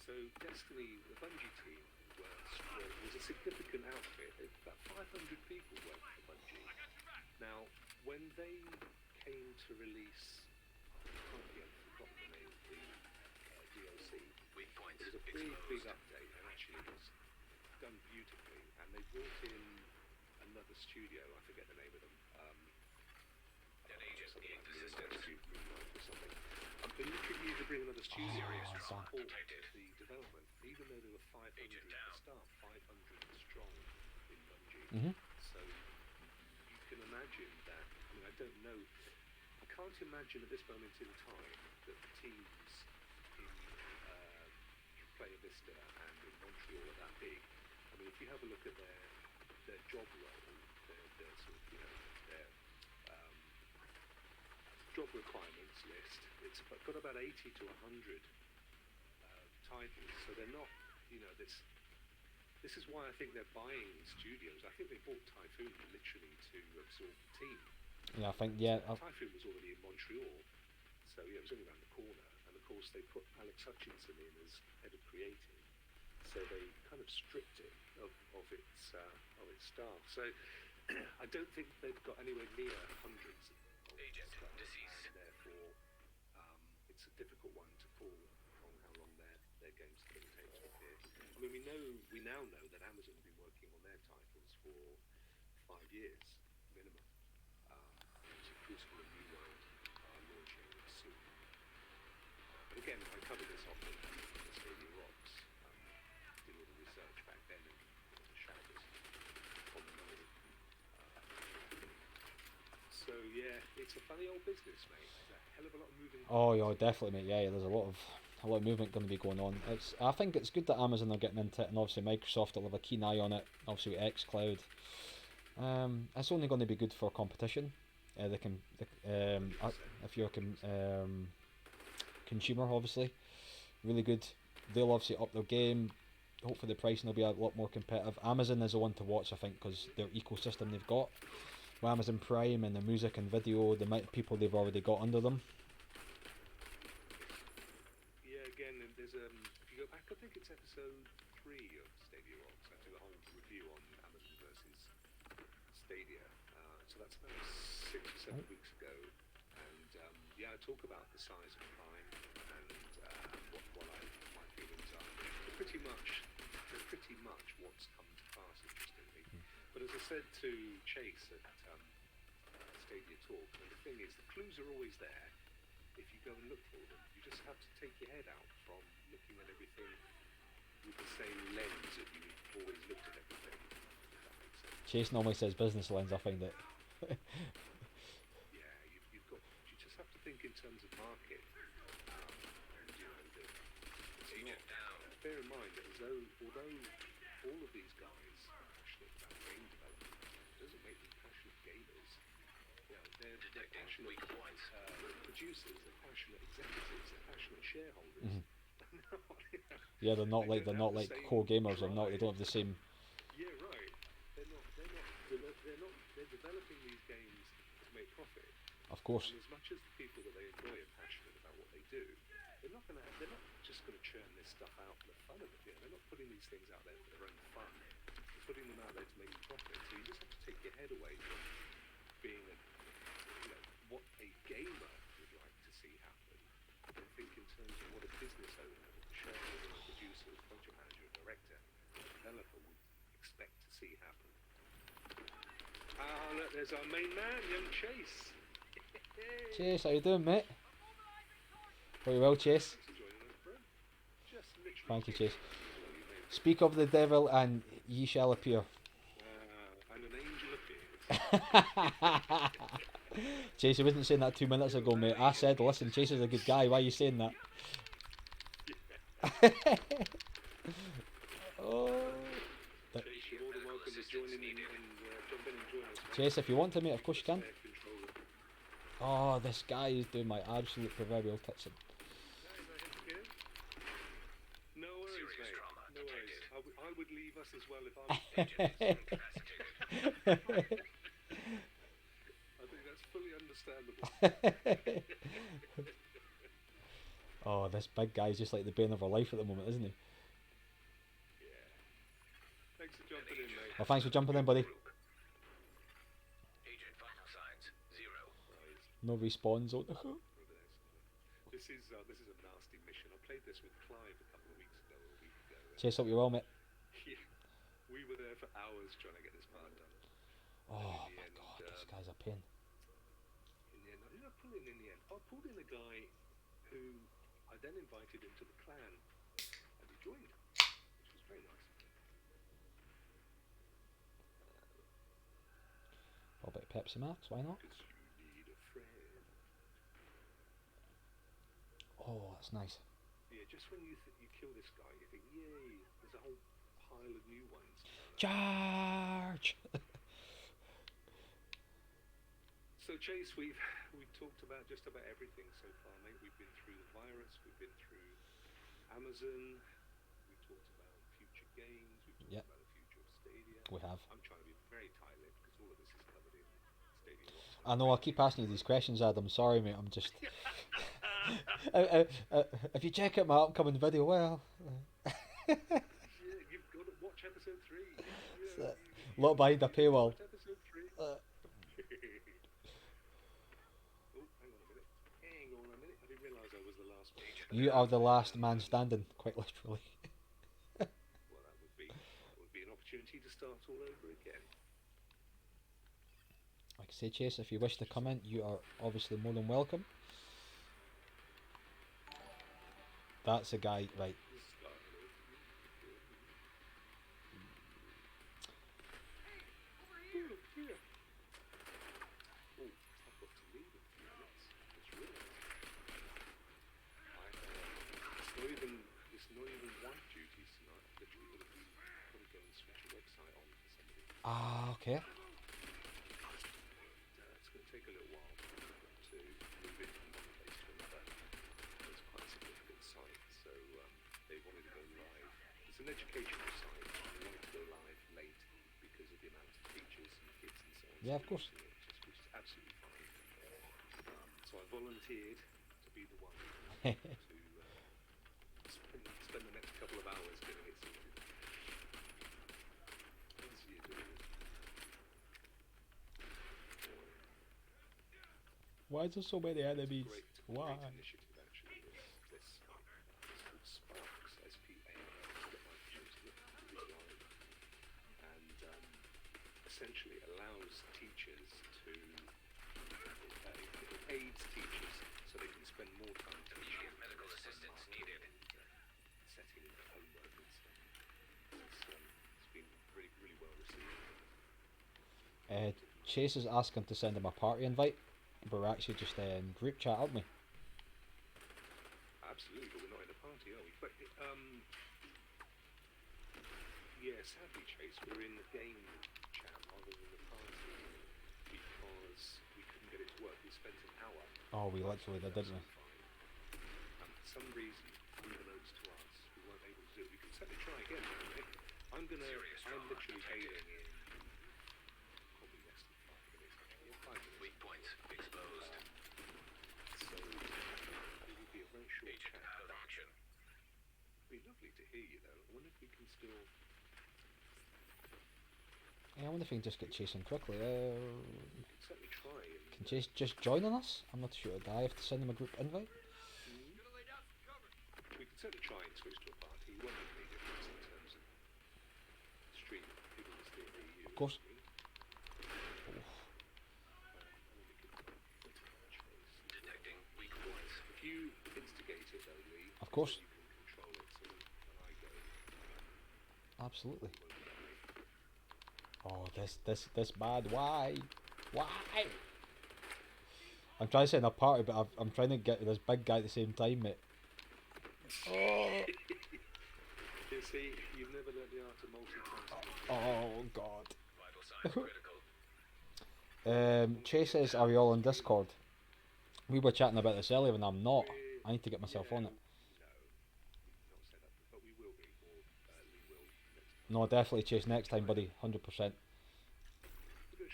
So Destiny, the Bungie team was a significant outfit. About 500 people worked for Bungie. Now, when they came to release, I've forgotten the name of the DLC. Weak points It was a big exposed. update, and actually it was done beautifully. And they brought in another studio. I forget the name of them. Dead agent Something needs like assistance. Moonlight or something. But you could use to bring another studio Serious to trauma support detected. the development, even though there were 500 Agent down. staff, 500 strong in Bungie. Mhm. So you can imagine that. I mean, I don't know. I can't imagine at this moment in time that the teams in Playa Vista and in Montreal are that big. I mean, if you have a look at their job role, their sort of, their job requirements list, it's got about 80 to 100 titles. So they're not, this is why I think they're buying studios. I think they bought Typhoon literally to absorb the team. Yeah, I think, yeah. Typhoon was already in Montreal, so yeah, it was only around the corner. And of course, they put Alex Hutchinson in as head of creative, so they kind of stripped it of its staff. So I don't think they've got anywhere near hundreds of Agent staff, deceased. and therefore it's a difficult one to pull on how long their games are going to take to appear. I mean, we now know that Amazon have been working on their titles for 5 years minimum. So Crucible and New World are launching soon. But again, I covered this off in the Stadia Rocks. Did all the research back then and the showers on the money. So yeah, it's a funny old business, mate. There's a hell of a lot of moving parts. Oh, yeah, definitely, mate. Yeah, there's a lot of movement going to be going on. I think it's good that Amazon are getting into it, and obviously Microsoft will have a keen eye on it. Obviously with xCloud, it's only going to be good for competition. If you're a consumer, obviously, really good. They'll obviously up their game. Hopefully the pricing will be a lot more competitive. Amazon is the one to watch, I think, because their ecosystem they've got with Amazon Prime and the music and video, the amount of people they've already got under them. Yeah, again, there's if you go back, I think it's episode 3 of Stadia Rocks. I do a whole review on Amazon versus Stadia. So that's about 6 or 7 weeks ago. And yeah, I talk about the size of Prime and what my feelings are. They're pretty much what's come to pass, interestingly. But as I said to Chase at Stadia Talk, and the thing is, the clues are always there if you go and look for them. You just have to take your head out from looking at everything with the same lens that you've always looked at everything. If that makes sense. Chase normally says business lens, I find it. Yeah, you just have to think in terms of market. And it's Agent down. bear in mind that although all of these guys are passionate about game development, it doesn't make them passionate gamers. They're Detecting passionate weak points. producers, they're passionate executives, they're passionate shareholders. Mhm. You know, Yeah, they're not like don't have the like same core gamers. They're not. They drive. don't have the same. Yeah, right. They're developing these games to make profit. Of course. And as much as the people that they employ are passionate about what they do, they're not just going to churn this stuff out for the fun of it. You know, they're not putting these things out there for their own fun. They're putting them out there to make a profit. So you just have to take your head away from being what a gamer would like to see happen, and think in terms of what a business owner, a shareholder, a producer, a project manager, a director, a developer would expect to see happen. Ah, look, there's our main man, young Chase. Chase, how you doing, mate? Very well, Chase. Thanks for joining us, bro. Just literally Thank you, kidding. Chase. Well, you may have- Speak of the devil, and ye shall appear. and an angel appears. Chase, you wasn't saying that 2 minutes ago, mate. I said, listen, Chase is a good guy. Why are you saying that? Oh. Chase, you're more than welcome to join in and jump in and join us. man. Chase, if you want to, mate, of course you can. Spare control room. Oh, this guy is doing my absolute proverbial tits in. leave us as well if I'm I think that's fully understandable. Oh, this big guy's just like the bane of our life at the moment, isn't he? Yeah. Thanks for jumping in, mate. Well, thanks for jumping in, buddy. Agent vital signs 0. No respawns. Oh, This is a nasty mission. I played this with Clive a couple of weeks ago or a week ago. And chase up your well, mate. yeah, we were there for hours trying to get this part done. Oh in the my end, god, this guy's a pain. In the end, who did I pull in the end? I pulled in a guy who I then invited into the clan, and he joined, which was very nice. What about Pepsi Max? Why not? Because you need a friend. Oh, that's nice. Yeah, just when you kill this guy, you think, yay, there's a whole pile of new ones. Charge! So Chase, we've talked about just about everything so far, mate. We've been through the virus, we've been through Amazon, we've talked about future games, we've talked about the future of Stadia. We have. I'm trying to be very tight-lipped because all of this is covered in Stadia. I know, I keep asking you these questions, Adam. Sorry, mate, I'm just... if you check out my upcoming video, well... Yeah, you've got to watch episode 3. Yeah, lot behind a paywall. watch episode 3. Oh, hang on a minute. I didn't realise I was the last one. You are the last man standing, quite literally. Well, that would be an opportunity to start all over again. Like I say, Chase, if you wish to comment, you are obviously more than welcome. That's a guy, right. It's not even white duties tonight. I've literally got to go and switch a website on for somebody. Ah, okay. It's going to take a little while to move it from one place to another. It's quite a significant site, so they wanted to go live. It's an educational site, and they wanted to go live late because of the amount of teachers and kids and so on. Yeah, of course. Which is absolutely fine. So I volunteered to be the one to spend the next couple of hours getting it sorted. As you do. Why is there so many enemies? Why? Great initiative, actually. This called Sparks, S-P-A-R-X, and essentially allows teachers to it aids teachers so they can spend more time teaching. Immediate medical assistance needed. Setting homework and stuff. It's been really, really well received. Chase is asking to send him a party invite, but we're actually just in group chat, aren't we? Absolutely, but we're not in a party, are we? But yeah, sadly, Chase, we're in the game chat rather than the party because we couldn't get it to work. We spent an hour. Oh, we literally did, didn't we? And for some reason, unbeknownst to us, we weren't able to do it. We can certainly try again, can't we? I'm literally hailing in probably less than 5 minutes, actually. Yeah, 5 minutes. Weak points exposed. So it would be a very short Agent chat. out of action. It'd be lovely to hear you, though. I wonder if we can still... Yeah, I wonder if we can just get Chase in quickly. We can certainly try and... Can Chase just join on us? I'm not sure. Do I have to send him a group invite? We can certainly try and switch to a party. It won't make any difference in terms of stream. People will still hear you. Of course. Detecting weak points. If you instigate it, though, Lee, Of course. you can control it. So when I go, Absolutely. Oh, this bad. Why? I'm trying to send a party, but I'm trying to get this big guy at the same time, mate. Oh, you see, you've never learned the art of multitasking. oh God. Vital signs critical. Chase says, are we all on Discord? We were chatting about this earlier and I'm not. I need to get myself on it. No, not set up, but we will be, or Lee will next time. No, definitely Chase next time, buddy. 100%. We're going to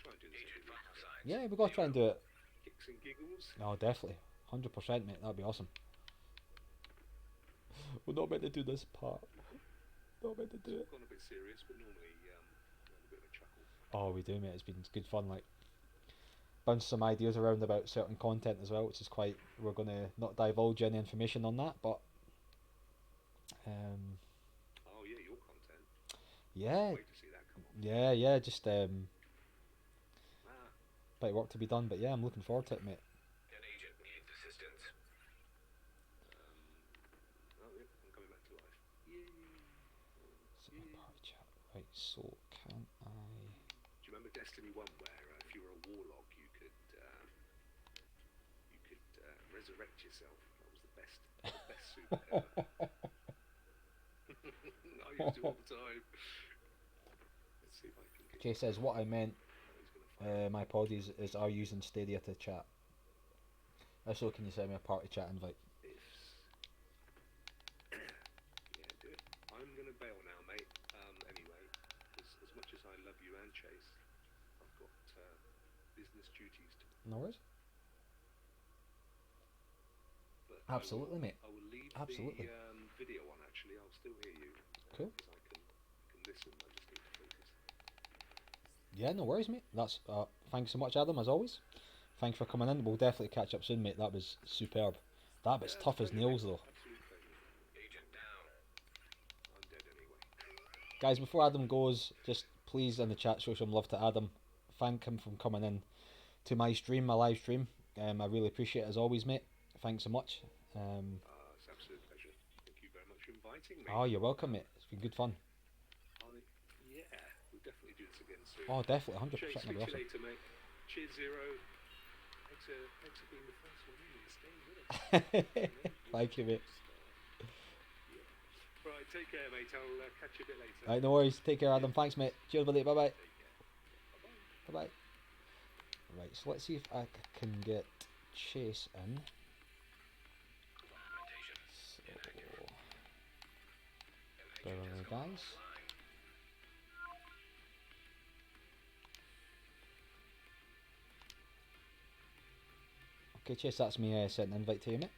try and do this Agent every week. vital signs. Yeah, we gotta try and do it. Kicks and giggles. No, definitely. 100%, mate. That'd be awesome. We're not meant to do this part. Not meant to do It's it. gone a bit serious, but normally we have a bit of a chuckle. Oh, we do, mate. It's been good fun. Like, bounce some ideas around about certain content as well, which is quite. We're gonna not divulge any information on that, but Oh yeah, your content. yeah, Wait to see that come on. yeah. Just Ah, bit of work to be done, but yeah, I'm looking forward to it, mate. An agent needs assistance. oh yeah, I'm coming back to life. Yay! Submit party chat. Right, so can I? Do you remember Destiny 1 where if you were a warlock you could resurrect yourself? That was the best suit ever. I used to all the time. Let's see if I can get Jay says what I meant. oh, he's gonna find My apologies. Is are using Stadia to chat. Also, can you send me a party chat invite? ifs. Yeah, do it. I'm gonna bail now, mate. Anyway, as much as I love you and Chase, I've got business duties to. No worries. But Absolutely, mate. I will leave Absolutely. the video on. Actually, I'll still hear you. Cool. Because I can listen. I just need to focus. Yeah, no worries, mate. That's thanks so much, Adam, as always. Thanks for coming in. We'll definitely catch up soon, mate. That was superb. That bit's Yeah, tough as pleasure, nails, mate. though. Absolute pleasure. Agent down. I'm dead anyway. Guys, before Adam goes, just please in the chat show some love to Adam. Thank him for coming in to my stream, my live stream. I really appreciate it as always, mate. Thanks so much. It's an absolute pleasure. Thank you very much for inviting me. Oh, you're welcome, mate. It's been good fun. Yeah, we'll definitely do this again soon. Oh, definitely, 100%. Chase, That'd be speak to awesome. you later, mate. Cheers, Zero. Thanks for being the first one in and staying with us. Thank you, mate. Yeah. Right, take care, mate. I'll catch you a bit later. Right, no worries. Take care, Adam. Thanks, mate. Cheers, buddy. Bye bye. Take care. Bye-bye. Bye bye. Right, so let's see if I can get Chase in. Documentation. So, An bear agent with has me, gone guys. online. Okay, Chase, that's me sending an invite to you, mate.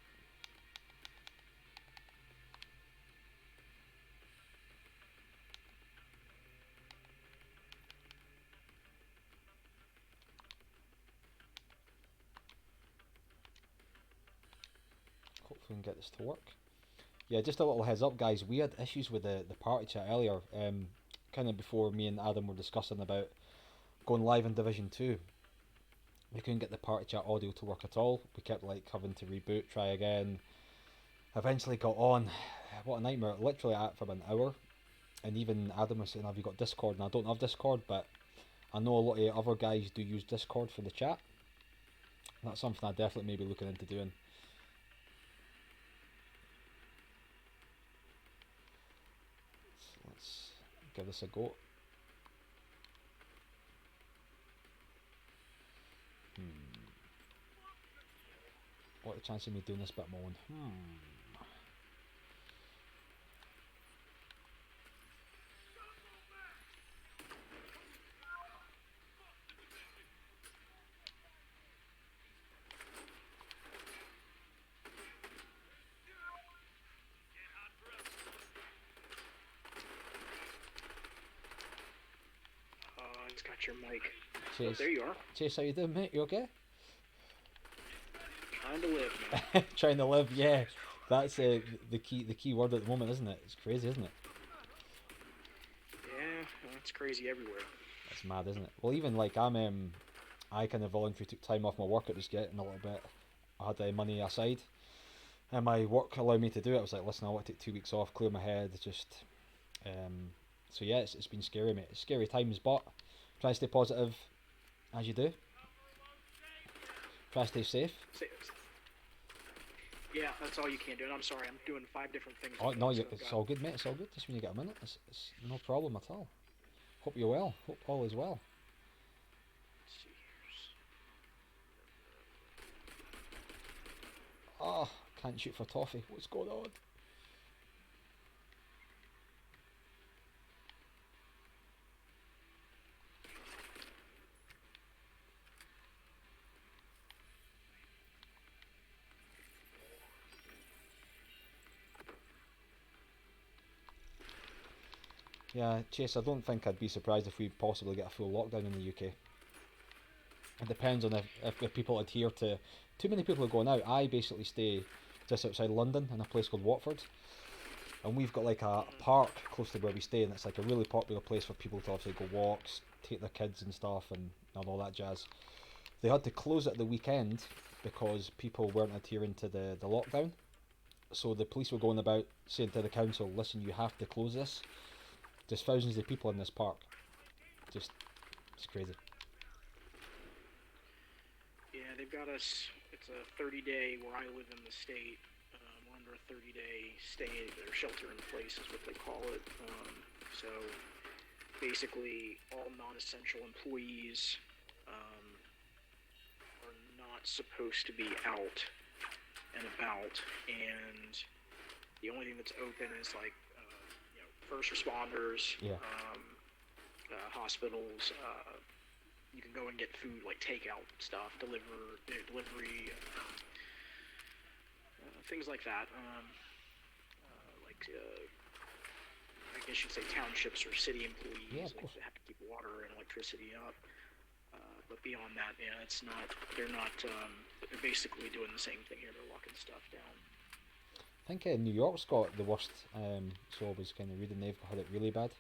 Hopefully we can get this to work. Yeah, just a little heads up, guys. We had issues with the party chat earlier. Kind of before me and Adam were discussing about going live in Division 2. We couldn't get the party chat audio to work at all. We kept like having to reboot, try again. Eventually got on. What a nightmare. Literally at for about an hour. And even Adam was saying, have you got Discord? And I don't have Discord, but I know a lot of other guys do use Discord for the chat. That's something I definitely may be looking into doing. So let's give this a go. What are the chances of me doing this bit more? I just got your mic. Chase, There you are. Chase, how you doing, mate? You okay? Trying to live, man. Trying to live, yeah. That's the key word at the moment, isn't it? It's crazy, isn't it? Yeah, it's crazy everywhere. That's mad, isn't it? Well, even like I kind of voluntarily took time off my work. It was getting a little bit. I had money aside, and my work allowed me to do it. I was like, listen, I want to take 2 weeks off, clear my head, just. So yeah, it's been scary, mate. It's scary times, but try to stay positive, as you do. Try to stay safe. Yeah, that's all you can do. And I'm sorry, I'm doing 5 different things. Oh at no, once, so it's I've all good, mate. It's all good. Just when you get a minute, it's no problem at all. Hope you're well. Hope all is well. let's see here. Oh, can't shoot for toffee. What's going on? Yeah, Chase, I don't think I'd be surprised if we possibly get a full lockdown in the UK. It depends on if people adhere to. Too many people are going out. I basically stay just outside London in a place called Watford, and we've got like a park close to where we stay, and it's like a really popular place for people to obviously go walks, take their kids and stuff, and all that jazz. They had to close it at the weekend because people weren't adhering to the lockdown. So the police were going about saying to the council, listen, you have to close this. There's thousands of people in this park. Just, it's crazy. Yeah, they've got us. It's a 30-day where I live in the state. We're under a 30-day stay or shelter in place is what they call it. So basically, all non-essential employees are not supposed to be out and about, and the only thing that's open is like first responders, Yeah. Hospitals. You can go and get food like takeout stuff, delivery, things like that. I guess you'd say townships or city employees. Yeah, of like, course. they have to keep water and electricity up. But beyond that, yeah, it's not. They're not. They're basically doing the same thing here. They're locking stuff down. I think New York's got the worst. So I was kind of reading they've had it really bad.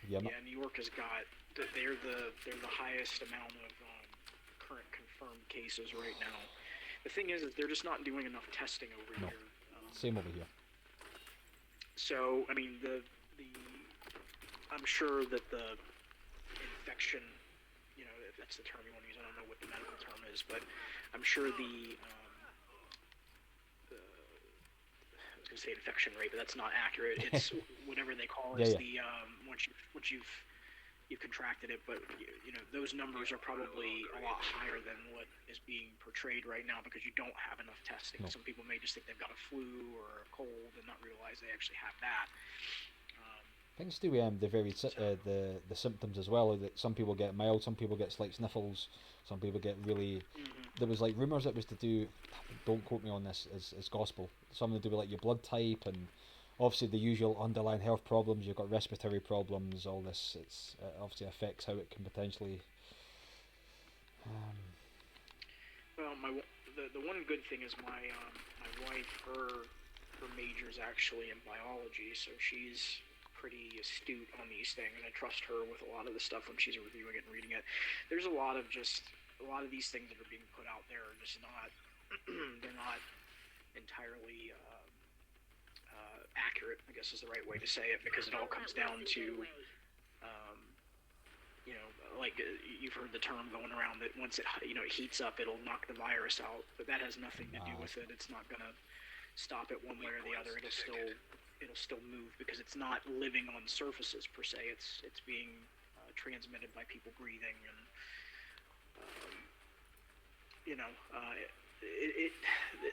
Yeah, Yeah, New York has got. They're the highest amount of current confirmed cases right now. The thing is they're just not doing enough testing over No. here. same over here. So I mean I'm sure that the infection, if that's the term you want to use, I don't know what the medical term is, but I'm sure I was going to say infection rate, but that's not accurate. It's whatever they call it. Yeah, The once you've contracted it, but those numbers are probably a lot higher than what is being portrayed right now because you don't have enough testing. No. Some people may just think they've got a flu or a cold and not realize they actually have that. Things do the symptoms as well. That some people get mild, some people get slight sniffles, some people get really. There was like rumours it was to do. Don't quote me on this. Is gospel. Something to do with like your blood type and obviously the usual underlying health problems. You've got respiratory problems. All this. It obviously affects how it can potentially. Well, the one good thing is my wife, her major is actually in biology, so she's pretty astute on these things. I trust her with a lot of the stuff when she's reviewing it and reading it. There's a lot of these things that are being put out there are just not they're not entirely accurate, I guess is the right way to say it, because it all comes down to like you've heard the term going around that once it heats up, it'll knock the virus out, but that has nothing to do with it. It's not gonna stop it one way or the other. It'll still move because it's not living on surfaces per se. It's being transmitted by people breathing and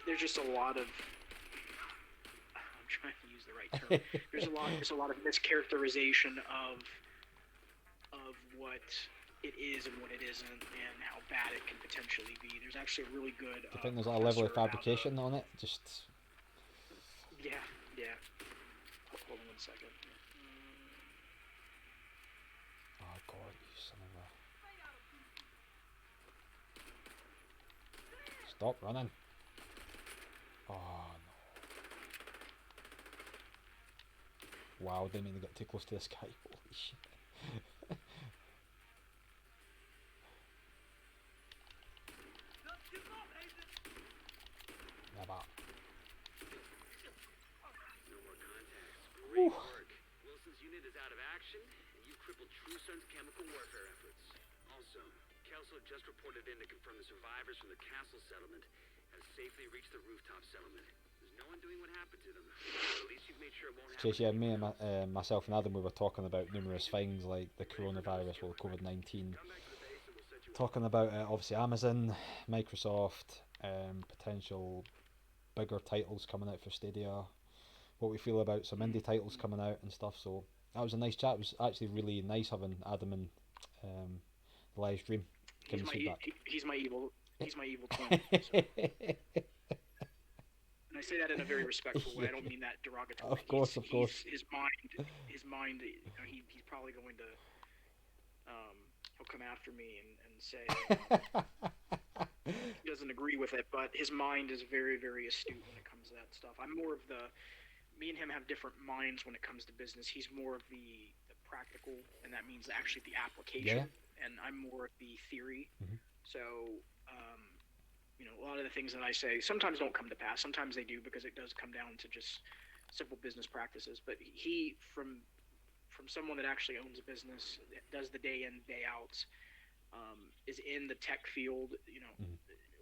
there's just a lot of. I'm trying to use the right term. There's a lot of mischaracterization of what it is and what it isn't, and how bad it can potentially be. There's actually a really good. Do you think there's a level of professor fabrication on it? Just. Yeah. Hold on 1 second. Oh God, you son of a. Stop running. Oh no. Wow, didn't mean to get too close to this guy. Holy shit. Never. No more contacts. Great work. Wilson's unit is out of action, and you've crippled True Sun's chemical warfare efforts. Also, Kelso just reported in to confirm the survivors from the castle settlement have safely reached the rooftop settlement. There's no one doing what happened to them. At least you've made sure it won't happen. Chase, yeah, me and myself and Adam, we were talking about numerous things like the coronavirus or COVID-19. Talking about obviously Amazon, Microsoft, potential bigger titles coming out for Stadia, what we feel about some indie titles coming out and stuff. So that was a nice chat. It was actually really nice having Adam in the live stream. He's my evil twin. So. I say that in a very respectful way. I don't Yeah. mean that derogatory. Of course, of course. His mind. You know, he's probably going to he'll come after me and say he doesn't agree with it, but his mind is very, very astute when it comes to that stuff. I'm more of the me and him have different minds when it comes to business. He's more of the practical, and that means actually the application, and I'm more of the theory. Mhm. So, you know, a lot of the things that I say sometimes don't come to pass. Sometimes they do because it does come down to just simple business practices. But he, from someone that actually owns a business, does the day in, day outs, is in the tech field, you know, Mhm.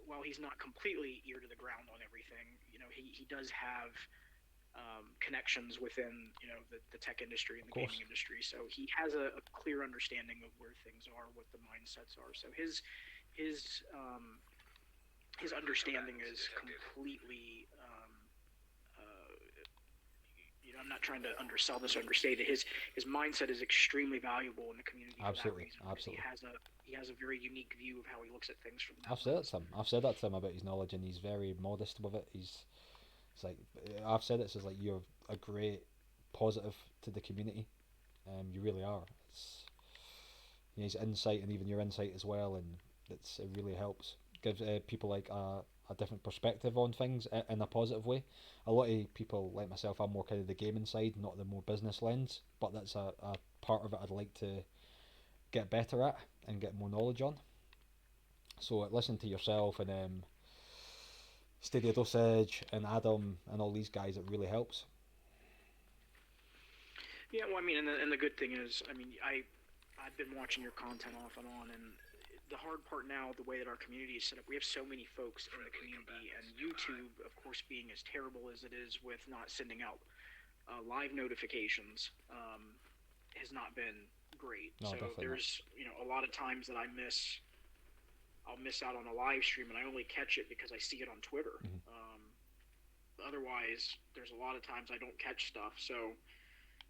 while he's not completely ear to the ground on everything, you know, he does have connections within, you know, the tech industry and Of the course. gaming industry. So he has a clear understanding of where things are, what the mindsets are. So his his understanding is completely you know, I'm not trying to undersell this or understate it. His mindset is extremely valuable in the community for that Absolutely, reason. Because absolutely. he has a very unique view of how he looks at things from that I've said that lens. to him. I've said that to him about his knowledge, and he's very modest with it. It's like I've said it. It's like you're a great positive to the community. You really are. It's his insight and even your insight as well, and it really helps. Gives people like a different perspective on things in a positive way. A lot of people like myself, I'm more kind of the gaming side, not the more business lens. But that's a part of it I'd like to get better at and get more knowledge on. So listen to yourself and Stadia Dosage and Adam and all these guys. It really helps. Yeah, well, I mean, and the good thing is, I mean, I've been watching your content off and on, and the hard part now, the way that our community is set up, we have so many folks in the community, and YouTube, of course, being as terrible as it is with not sending out live notifications, has not been great. No, So definitely not. there's, you know, a lot of times that I'll miss out on a live stream, and I only catch it because I see it on Twitter. Mhm. Otherwise, there's a lot of times I don't catch stuff. So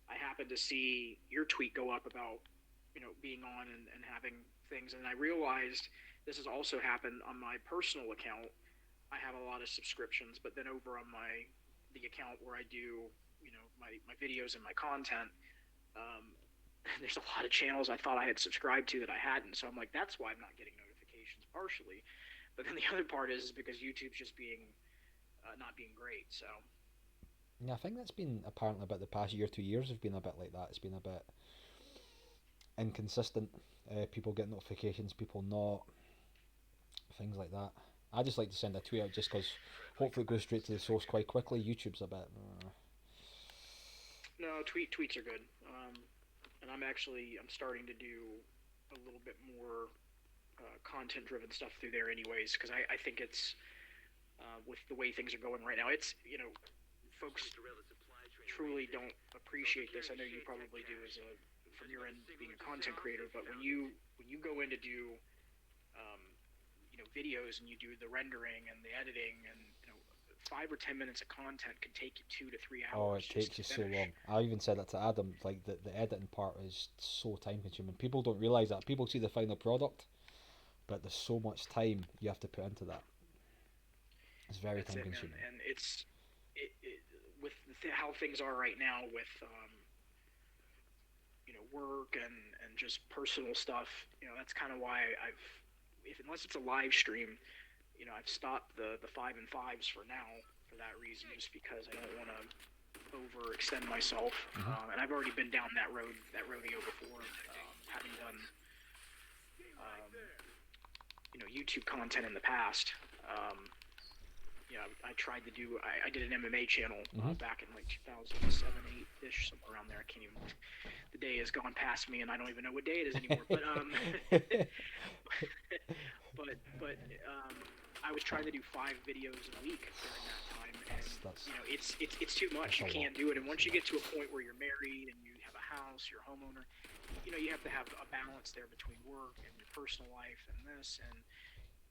I happened to see your tweet go up about, you know, being on and having things, and I realized this has also happened on my personal account. I have a lot of subscriptions, but then over on the account where I do, you know, my videos and my content, um, there's a lot of channels I thought I had subscribed to that I hadn't. So I'm like, that's why I'm not getting notifications partially. But then the other part is because YouTube's just being not being great. So Yeah, I think that's been apparently about the past year, 2 years have been a bit like that. It's been a bit inconsistent. People get notifications, people not, things like that. I just like to send a tweet out just because hopefully it goes straight to the source quite quickly. YouTube's a bit. no, tweets are good. And I'm starting to do a little bit more content driven stuff through there anyways because I think it's with the way things are going right now, it's, you know, folks truly don't appreciate this. I know you probably do as a from your end being a content creator, but when you go in to do um, you know, videos and you do the rendering and the editing, and you know, 5 or 10 minutes of content can take you 2 to 3 hours Oh, it just takes to you so finish. long. I even said that to Adam. Like the editing part is so time consuming. People don't realize that. People see the final product, but there's so much time you have to put into that. It's very That's time it, man. consuming. And it with how things are right now with you know, work and just personal stuff. You know, that's kind of why I've if unless it's a live stream, you know, I've stopped the 5 and 5s for now for that reason, just because I don't want to overextend myself. Mhm. And I've already been down that rodeo before, having done you know, YouTube content in the past. You know, I tried to do. I did an MMA channel Mhm. back in like 2007, 8-ish, somewhere around there. I can't even. The day has gone past me, and I don't even know what day it is anymore. But but I was trying to do 5 videos a week during that time, and That's you know, it's too much. that's a You lot. can't do it. And once you get to a point where you're married and you have a house, you're a homeowner, you know, you have to have a balance there between work and your personal life and this. And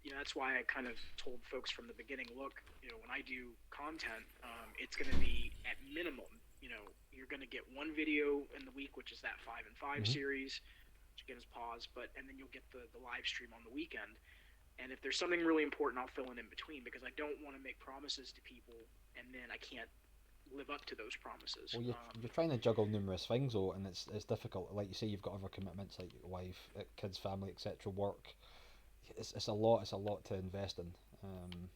you know, that's why I kind of told folks from the beginning, look, you know, when I do content, it's going to be at minimum, you know, you're going to get one video in the week, which is that 5 and 5 Mhm. series, which again is pause, but and then you'll get the live stream on the weekend. And if there's something really important, I'll fill in between because I don't want to make promises to people and then I can't live up to those promises. Well, you're trying to juggle numerous things, though, and it's difficult. Like you say, you've got other commitments like your wife, kids, family, etc., work. It's a lot. It's a lot to invest in. Mhm.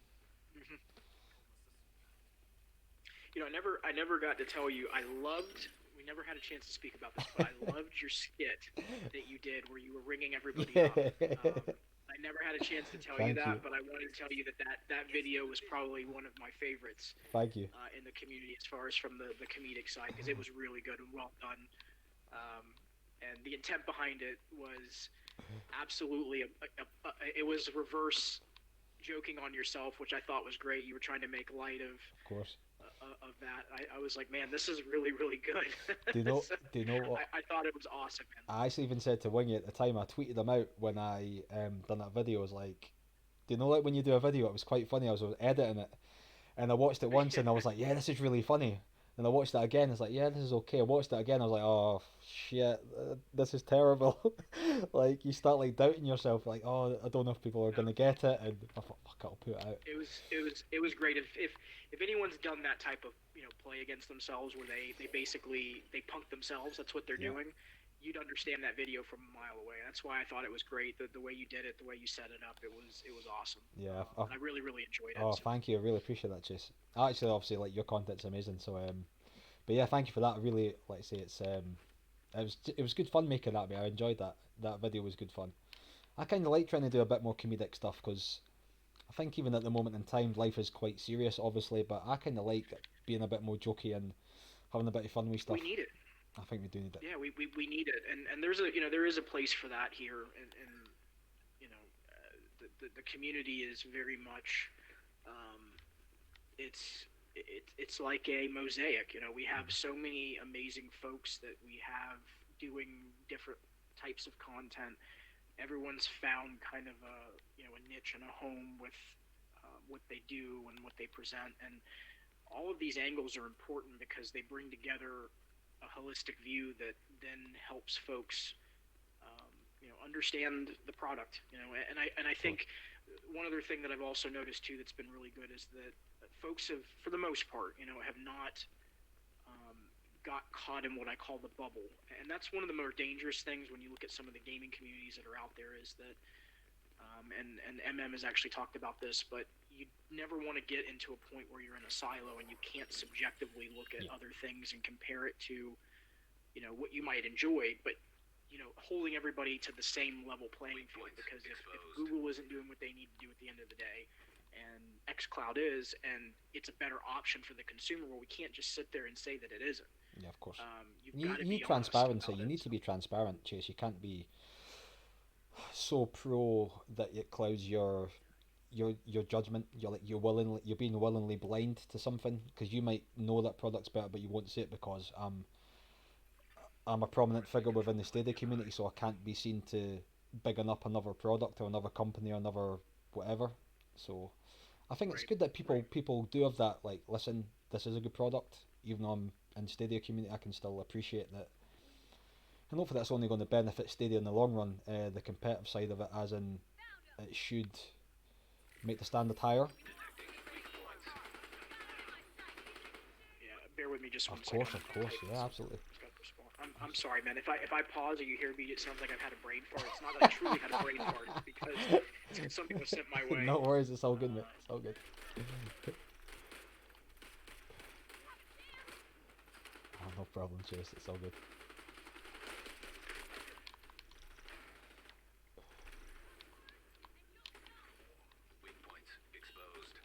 I never got to tell you. I loved. We never had a chance to speak about this, but I loved your skit that you did where you were ringing everybody Yeah. up. I never had a chance to tell you Thank that, you. but I wanted to tell you that video was probably one of my favorites Thank you. in the community as far as from the comedic side because it was really good and well done. Um, and the intent behind it was absolutely it was reverse joking on yourself, which I thought was great. You were trying to make light Of course. of that. I was like, man, this is really really good. Do you know? So, Do you know what? I thought it was awesome, man. I actually even said to Wingy at the time. I tweeted him out when I done that video. I was like, "Do you know like when you do a video? It was quite funny. I was editing it, and I watched it once, and I was like, yeah, this is really funny. And I watched it again. It's like, yeah, this is okay. I watched it again. I was like, oh shit, this is terrible. Like you start like doubting yourself. Like, oh, I don't know if people are gonna get it. And I thought, fuck, I'll put it out. It was great. If anyone's done that type of play against themselves where they basically they punk themselves, that's what they're Yeah. doing. You'd understand that video from a mile away. That's why I thought it was great. The way you did it, the way you set it up, it was awesome. Yeah. I really really enjoyed it. Oh, So, thank you. I really appreciate that, Chase. Actually, obviously, like your content's amazing. So, but yeah, thank you for that. I really, like I say, it was good fun making that. I enjoyed that. That video was good fun. I kind of like trying to do a bit more comedic stuff because I think even at the moment in time, life is quite serious, obviously. But I kind of like being a bit more jokey and having a bit of fun with stuff. we need it. I think we do need it. Yeah, we need it, and there's a there is a place for that here, and the community is very much it's it's like a mosaic. We have so many amazing folks that we have doing different types of content. Everyone's found kind of a niche and a home with what they do and what they present, and all of these angles are important because they bring together a holistic view that then helps folks understand the product. And I think one other thing that I've also noticed too that's been really good is that folks have, for the most part, have not got caught in what I call the bubble. And that's one of the more dangerous things when you look at some of the gaming communities that are out there is that and MM has actually talked about this, but you never want to get into a point where you're in a silo and you can't subjectively look at other things and compare it to, what you might enjoy, but holding everybody to the same level playing field. Because if Google isn't doing what they need to do at the end of the day, and xCloud is, and it's a better option for the consumer, well, we can't just sit there and say that it isn't. Yeah, of course. You've You got to need be honest transparency. about You it. need to be transparent, Chase. You can't be so pro that it clouds your judgment. You're being willingly blind to something because you might know that product's better, but you won't say it because I'm a prominent figure within the Stadia community, so I can't be seen to bigging up another product or another company or another whatever. So I think it's Right, good that people right. people do have that. Like, listen, this is a good product. Even though I'm in Stadia community, I can still appreciate that. And hopefully that's only going to benefit Stadia in the long run. The competitive side of it, as in it should make the standard higher. Yeah, bear with me just one Of second. course, I'm of course, typing yeah, some- absolutely. just got this one. I'm sorry, man. If I pause or you hear me, it sounds like I've had a brain fart. It's not that I truly had a brain fart. It's because something was sent my way. No worries, it's all good, mate. It's all good. Oh, no problem, Chase. It's all good. Weak points exposed.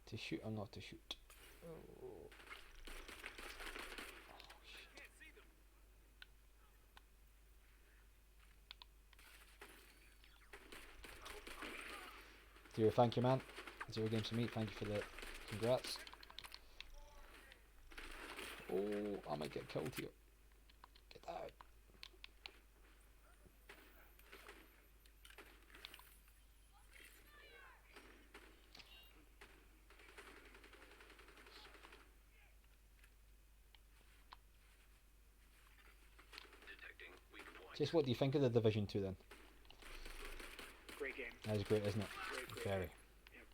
To shoot or not to shoot? Oh. Shit. Zero, thank you, man. Zero games to meet. Thank you for the congrats. Oh, I might get killed here. Get out. Just what do you think of the Division 2 then? Great game. That is great, isn't it? Great Very. game. Yep.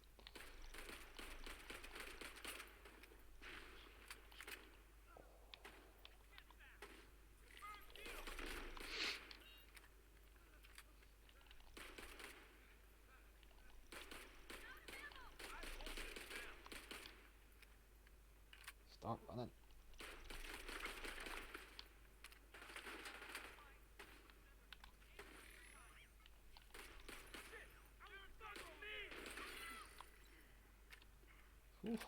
Start running. Oof.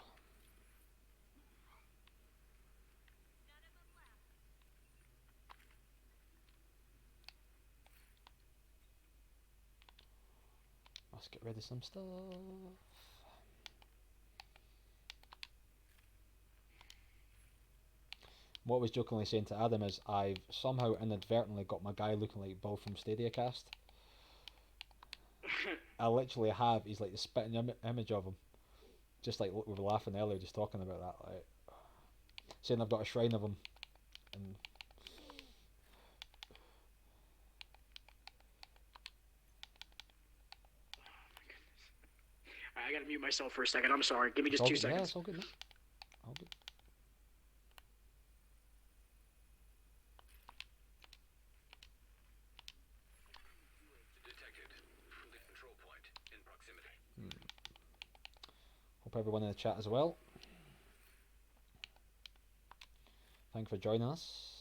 Must get rid of some stuff. What I was jokingly saying to Adam is I've somehow inadvertently got my guy looking like Bill from Stadia Cast. I literally have, he's like the spitting image of him. Just like we were laughing earlier, just talking about that. Like, saying I've got a shrine of him. And I gotta mute myself for a second. I'm sorry. Give me it's just all 2 good. Yeah, seconds. it's all good, man. All good. Detected. Friendly control point in proximity. Hope everyone in the chat as well. Thank you for joining us.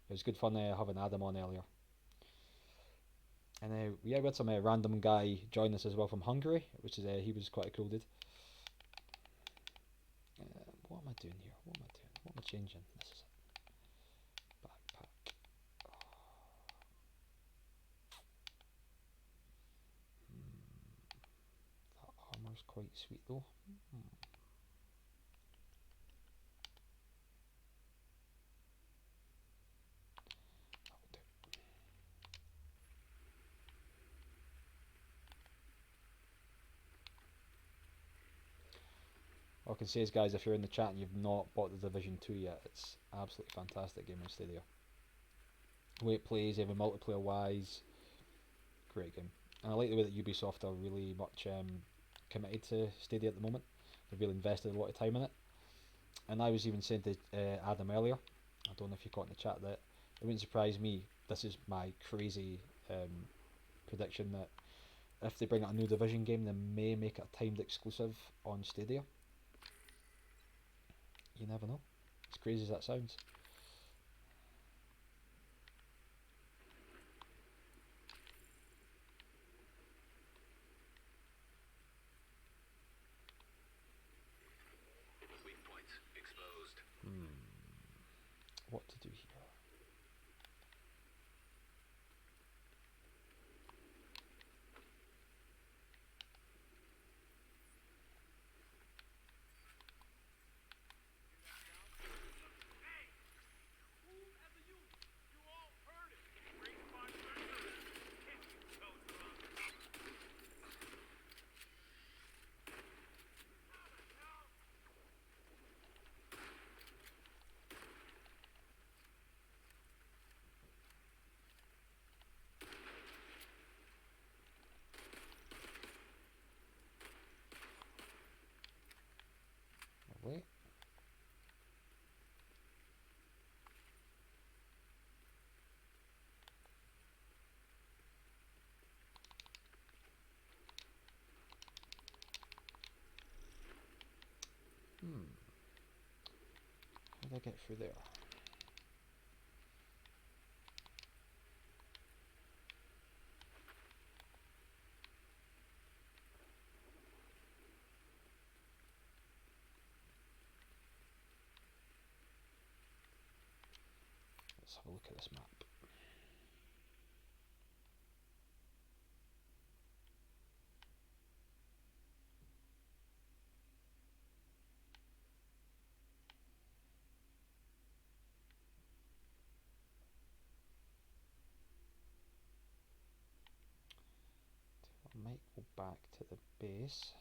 It was good fun having Adam on earlier. And yeah, we had some random guy join us as well from Hungary, which is he was quite a cool dude. What am I doing here? What am I doing? What am I changing? This is it. Backpack. That armor's quite sweet though. That'll do. All I can say is, guys, if you're in the chat and you've not bought the Division 2 yet, it's absolutely fantastic game on Stadia. The way it plays, even multiplayer wise, great game. And I like the way that Ubisoft are really much committed to Stadia at the moment. They've really invested a lot of time in it. And I was even saying to Adam earlier, I don't know if you caught in the chat, that it wouldn't surprise me, this is my crazy prediction, that if they bring out a new Division game, they may make it a timed exclusive on Stadia. You never know. As crazy as that sounds. Weak points exposed. What to do here? Lovely. How did I get through there? Let's have a look at this map. I might go back to the base.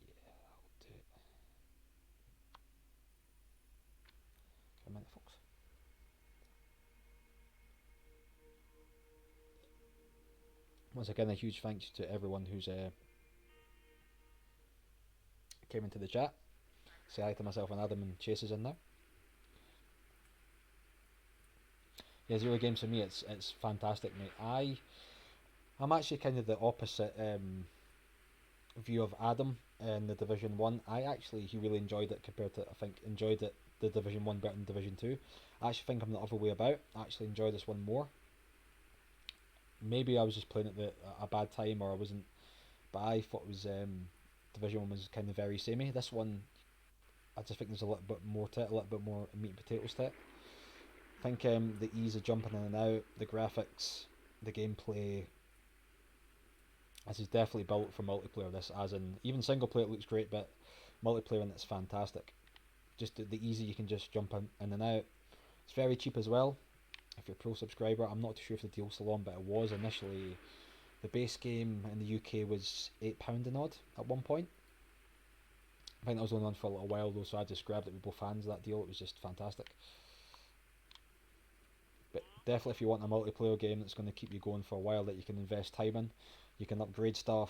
Yeah, that'll do it. Okay, a minute, folks. Once again, a huge thanks to everyone who's came into the chat. Say hi to myself and Adam and Chase is in there. Yeah, Zero Games for me, it's fantastic, mate. I'm actually kind of the opposite view of Adam in the Division 1. He really enjoyed it compared to, I think, enjoyed it, the Division 1 better than Division 2. I actually think I'm the other way about. I actually enjoy this one more. Maybe I was just playing at a bad time, or I wasn't, but I thought it was Division 1 was kind of very samey. This one, I just think there's a little bit more to it, a little bit more meat and potatoes to it. I think the ease of jumping in and out, the graphics, the gameplay, this is definitely built for multiplayer. This, as in, even single player it looks great, but multiplayer and it's fantastic. Just the easy, you can just jump in and out. It's very cheap as well. If you're a pro subscriber, I'm not too sure if the deal's still on, but it was initially. The base game in the UK was £8 and odd at one point. I think that was only on for a little while though, so I just grabbed it with both hands. That deal, it was just fantastic. But definitely, if you want a multiplayer game that's going to keep you going for a while, that you can invest time in, you can upgrade stuff,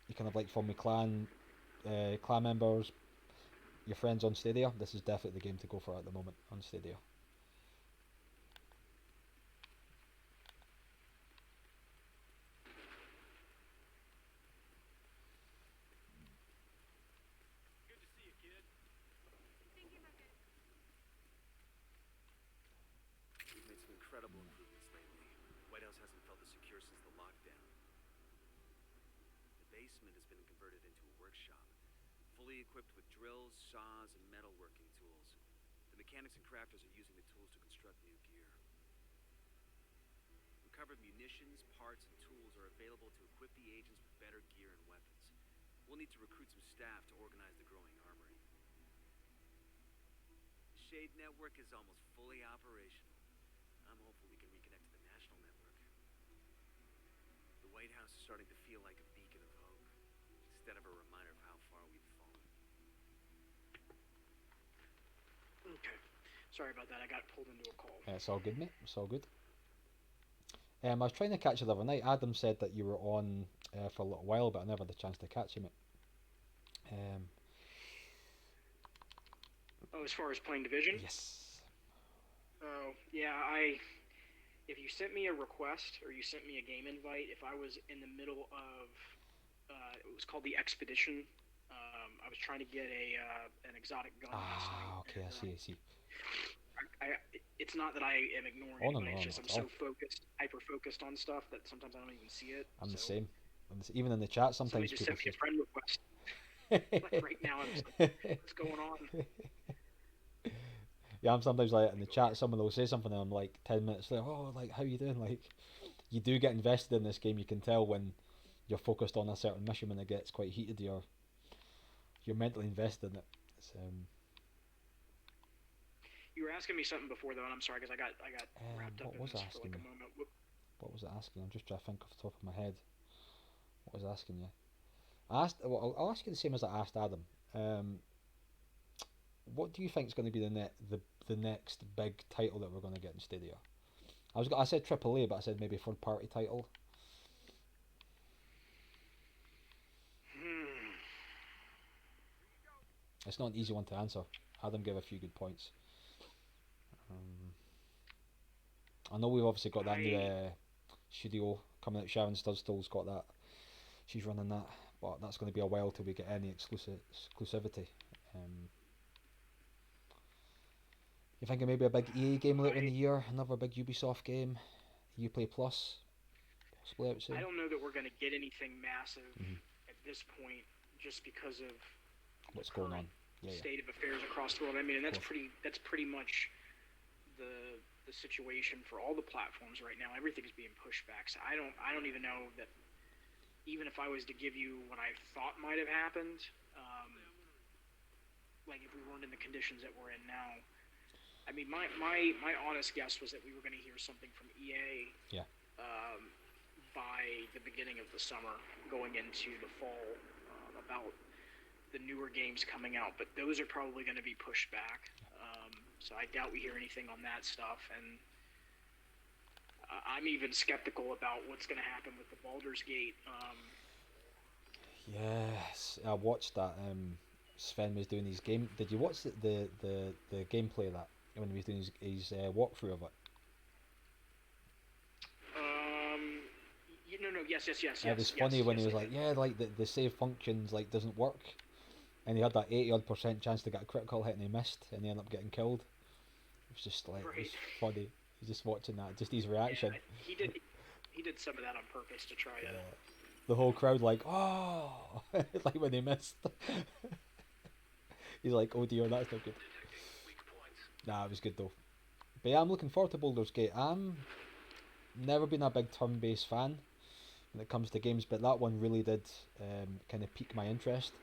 you can have like fun with clan members, your friends on Stadia. This is definitely the game to go for at the moment on Stadia. We've made some incredible improvements lately. White House hasn't felt as secure since the lockdown. The basement has been converted into a workshop, fully equipped with drills, saws, and metalworking tools. The mechanics and crafters are using the tools to construct new gear. Recovered munitions, parts, and tools are available to equip the agents with better gear and weapons. We'll need to recruit some staff to organize the growing armory. The Shade Network is almost fully operational. I'm hopeful we can reconnect to the national network. The White House is starting to feel like a beacon of hope, instead of a reminder of how far we've fallen. Okay. Sorry about that. I got pulled into a call. It's all good, mate. It's all good. I was trying to catch you the other night. Adam said that you were on for a little while, but I never had the chance to catch you, mate. Oh, as far as playing Division? Yes. Oh, yeah, if you sent me a request or you sent me a game invite, if I was in the middle of, it was called the Expedition. I was trying to get an exotic gun last night. Okay, I see. It's not that I am ignoring Oh, no, anybody. no, It's just not I'm at so focused, hyper focused on stuff that sometimes I don't even see it. I'm the same. Even in the chat, sometimes Somebody just people sent me a say. friend request. Like right now, I'm just like, what's going on? Yeah, I'm sometimes like in the chat, someone will say something and I'm like 10 minutes later, oh, like, how you doing? Like, you do get invested in this game. You can tell when you're focused on a certain mission. When it gets quite heated, you're mentally invested in it. It's, You were asking me something before though, and I'm sorry because I got wrapped up what in was this I for asking like a you? moment. What was it asking? I'm just trying to think off the top of my head. What was I asking you? I asked. Well, I'll ask you the same as I asked Adam. What do you think is going to be the next big title that we're going to get in Stadia? I said AAA, but I said maybe third party title. It's not an easy one to answer. Adam gave a few good points. I know we've obviously got that new studio coming out. Sharon Studstall's got that. She's running that, but that's going to be a while till we get any exclusivity. You thinking maybe a big EA game later in the year, another big Ubisoft game, Uplay Plus, possibly out soon? I don't know that we're going to get anything massive at this point, just because of what's going on. State of affairs across the world. I mean, and that's pretty much the situation for all the platforms right now. Everything's being pushed back. So I don't even know that. Even if I was to give you what I thought might have happened, like if we weren't in the conditions that we're in now. I mean, my honest guess was that we were going to hear something from EA by the beginning of the summer, going into the fall, about the newer games coming out. But those are probably going to be pushed back. So I doubt we hear anything on that stuff. And I'm even skeptical about what's going to happen with the Baldur's Gate. Yes, I watched that. Sven was doing his game. Did you watch the gameplay of that when he was doing his walkthrough of it? No, yes. It was funny when he was like, yeah, like the save functions like doesn't work, and he had that 80% chance to get a critical hit and he missed, and he ended up getting killed. It was just like it was funny. He's just watching that, just his reaction. Yeah, he did some of that on purpose to try to. The whole crowd like, oh, like when they missed. He's like, oh dear, that's not good. Nah, it was good though. But yeah, I'm looking forward to Baldur's Gate. I'm never been a big turn-based fan when it comes to games, but that one really did kind of pique my interest.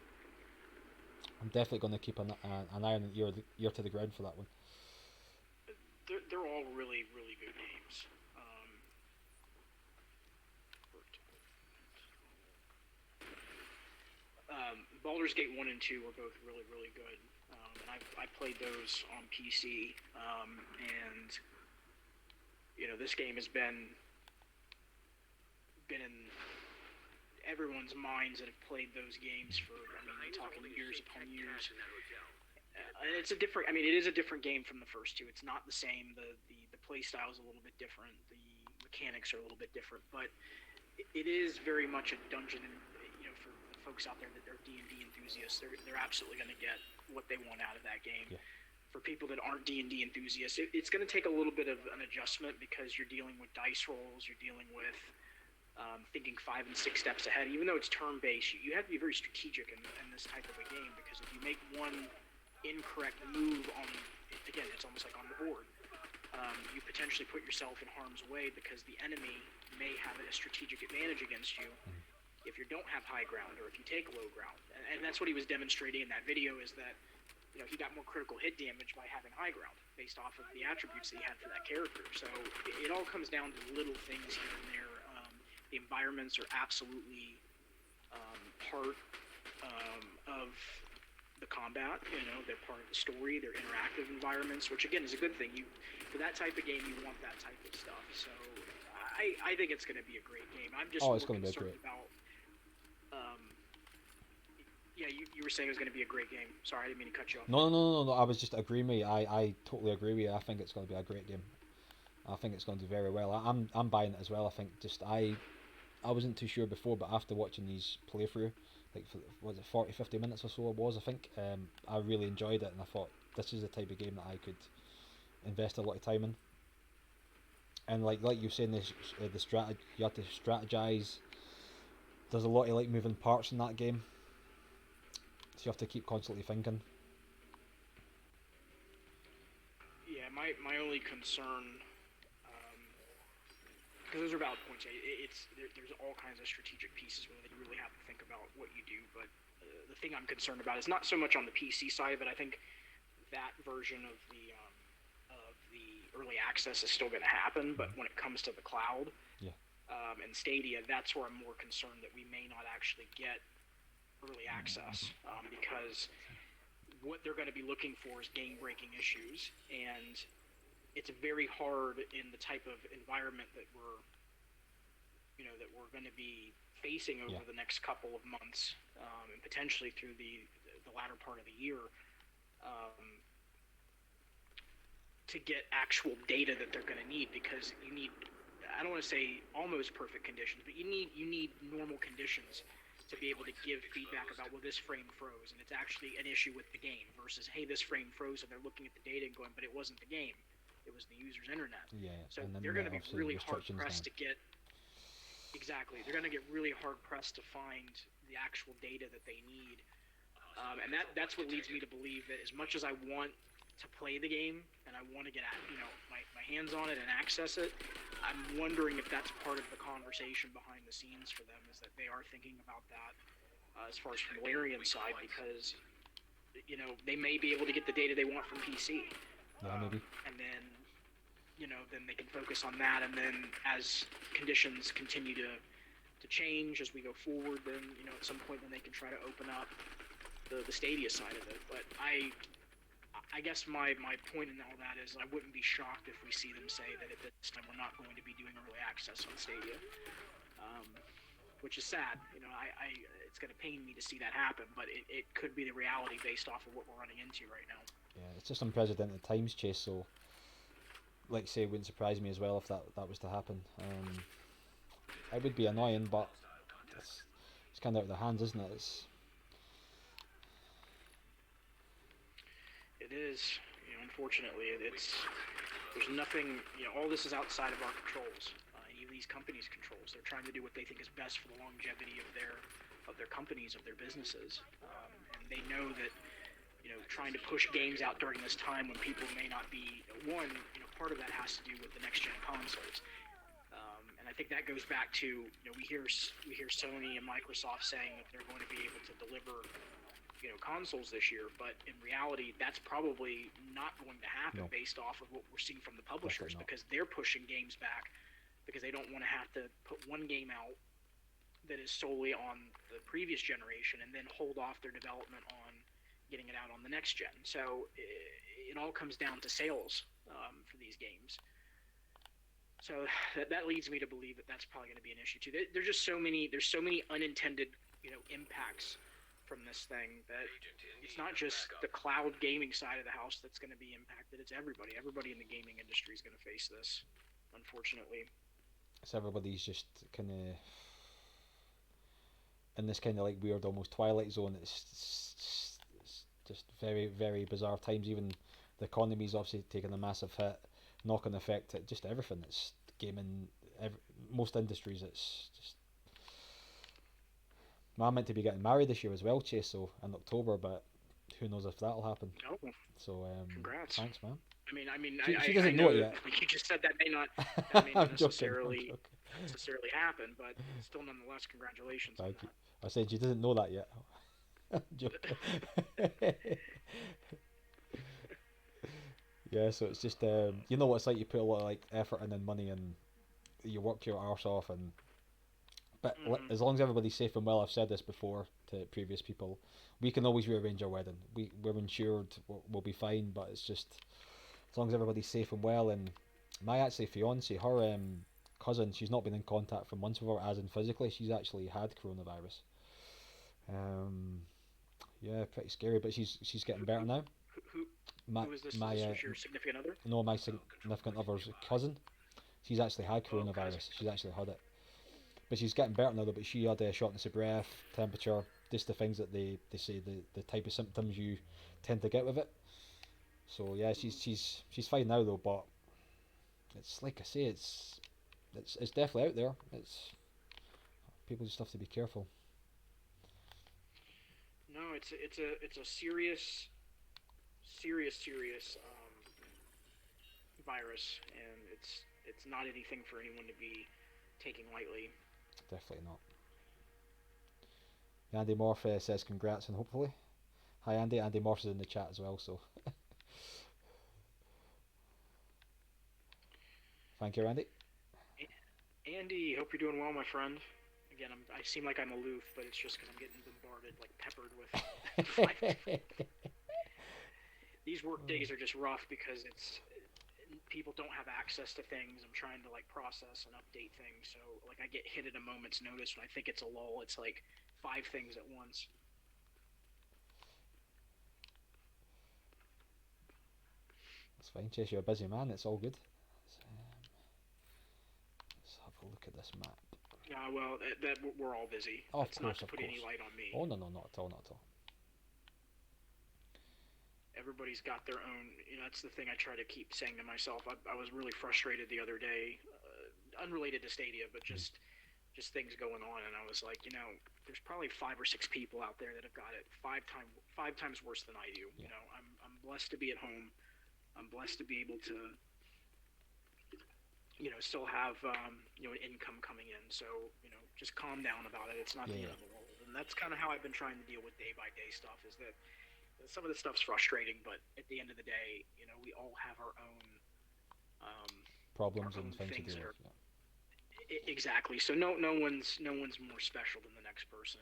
I'm definitely going to keep an eye on the ear to the ground for that one. They're all really, really good games. Baldur's Gate 1 and 2 were both really, really good. And I played those on PC. And, this game has been in everyone's minds that have played those games for, talking years upon years. And it's a different, it is a different game from the first two. It's not the same. The play style is a little bit different. The mechanics are a little bit different. But it is very much a dungeon, for folks out there that are D&D enthusiasts, they're absolutely going to get what they want out of that game. Yeah. For people that aren't D&D enthusiasts, it's going to take a little bit of an adjustment because you're dealing with dice rolls, you're dealing with thinking 5 and 6 steps ahead. Even though it's turn-based, you have to be very strategic in this type of a game, because if you make one incorrect move again, it's almost like on the board, you potentially put yourself in harm's way because the enemy may have a strategic advantage against you if you don't have high ground or if you take low ground. And that's what he was demonstrating in that video, is that he got more critical hit damage by having high ground based off of the attributes that he had for that character. So it all comes down to little things here and there. The environments are absolutely part of the combat. They're part of the story. They're interactive environments, which again is a good thing. For that type of game, you want that type of stuff. So I think it's going to be a great game. I'm just it's going to be concerned about. Yeah, you were saying it was going to be a great game. Sorry, I didn't mean to cut you off. No. I was just agreeing with you. I totally agree with you. I think it's going to be a great game. I think it's going to do very well. I'm buying it as well. I think I wasn't too sure before, but after watching these playthrough, like was it 40-50 minutes or so it was, I think, I really enjoyed it, and I thought this is the type of game that I could invest a lot of time in. And like you're saying, the strategy, you have to strategize. There's a lot of moving parts in that game, so you have to keep constantly thinking. Yeah, my only concern, because those are valid points. There's all kinds of strategic pieces where you really have to think about what you do. But the thing I'm concerned about is not so much on the PC side, but I think that version of the early access is still going to happen. But when it comes to the cloud, and Stadia, that's where I'm more concerned that we may not actually get early access, because what they're going to be looking for is game-breaking issues, and it's very hard in the type of environment that we're going to be facing over the next couple of months, and potentially through the latter part of the year, to get actual data that they're going to need, because you need, I don't want to say almost perfect conditions, but you need normal conditions to be able to give feedback about, well, this frame froze, and it's actually an issue with the game, versus, hey, this frame froze, and they're looking at the data and going, but it wasn't the game, it was the user's internet. Yeah. So they're going to be really hard pressed to get. Exactly, they're going to get really hard pressed to find the actual data that they need, and that's what leads me to believe that as much as I want to play the game and I want to get my hands on it and access it, I'm wondering if that's part of the conversation behind the scenes for them, is that they are thinking about that as far as from the Larian side, because they may be able to get the data they want from PC, maybe, and then then they can focus on that, and then as conditions continue to change as we go forward, then at some point then they can try to open up the Stadia side of it. But I guess my point in all that is I wouldn't be shocked if we see them say that at this time we're not going to be doing early access on Stadia, which is sad. It's going to pain me to see that happen, but it could be the reality based off of what we're running into right now. Yeah, it's just unprecedented times, Chase. So, like I say, it wouldn't surprise me as well if that was to happen. It would be annoying, but it's kind of out of their hands, isn't it? It is. Unfortunately, there's nothing. All this is outside of our controls. Any of these companies' controls. They're trying to do what they think is best for the longevity of their companies, of their businesses, and they know that trying to push games out during this time when people may not be part of that has to do with the next gen consoles. And I think that goes back to we hear Sony and Microsoft saying that they're going to be able to deliver consoles this year, but in reality that's probably not going to happen based off of what we're seeing from the publishers, because they're pushing games back because they don't want to have to put one game out that is solely on the previous generation and then hold off their development on getting it out on the next gen. So it all comes down to sales for these games. So that leads me to believe that that's probably going to be an issue too. There's just so many unintended impacts from this thing that it's not just the cloud gaming side of the house that's going to be impacted. It's everybody. Everybody in the gaming industry is going to face this, unfortunately. So everybody's just kind of in this kind of like weird, almost Twilight Zone. It's just very, very bizarre times. Even the economy's obviously taking a massive hit, knock-on effect at just everything. It's gaming, most industries. It's just. I'm meant to be getting married this year as well, Chase, so in October, but who knows if that'll happen. Oh, so congrats. Thanks, man. She doesn't know know it yet. Like you just said, that may not necessarily happen, but still, nonetheless, congratulations. Thank you. I said you didn't know that yet. Yeah, so it's just you know what it's like. You put a lot of like effort in and money, and you work your arse off, but as long as everybody's safe and well, I've said this before to previous people, we can always rearrange our wedding. We're insured, we'll be fine, but it's just as long as everybody's safe and well. And my actually fiance, her cousin, she's not been in contact for months with her, as in physically. She's actually had coronavirus. Yeah, pretty scary, but she's getting better now. Who is this? This was your significant other? No, my significant other's cousin. She's actually had coronavirus. She's actually had it. But she's getting better now, but she had a shortness of breath, temperature, just the things that they say the type of symptoms you tend to get with it. So yeah, she's fine now though, but it's like I say, it's definitely out there. People just have to be careful. No, it's a serious virus, and it's not anything for anyone to be taking lightly. Definitely not. Andy Morph says congrats, and hopefully. Hi Andy. Andy Morph is in the chat as well, so thank you, Andy. Andy, hope you're doing well, my friend. Again, I seem like I'm aloof, but it's just because I'm getting bombarded, like peppered with. These work days are just rough because people don't have access to things. I'm trying to like process and update things, so like I get hit at a moment's notice when I think it's a lull. It's like 5 things at once. That's fine, Chase. You're a busy man. It's all good. Let's have a look at this map. Yeah, well, that we're all busy. Oh, That's not to put any light on me. Oh no, not at all, not at all. Everybody's got their own. That's the thing I try to keep saying to myself. I was really frustrated the other day, unrelated to Stadia, but just things going on, and I was like, there's probably 5 or 6 people out there that have got it 5 times worse than I do. Yeah. I'm blessed to be at home. I'm blessed to be able to, still have an income coming in. So just calm down about it. It's not the end of the world, and that's kind of how I've been trying to deal with day by day stuff. Is that some of the stuff's frustrating, but at the end of the day, we all have our own problems our own and things to deal with. Exactly. So no one's more special than the next person,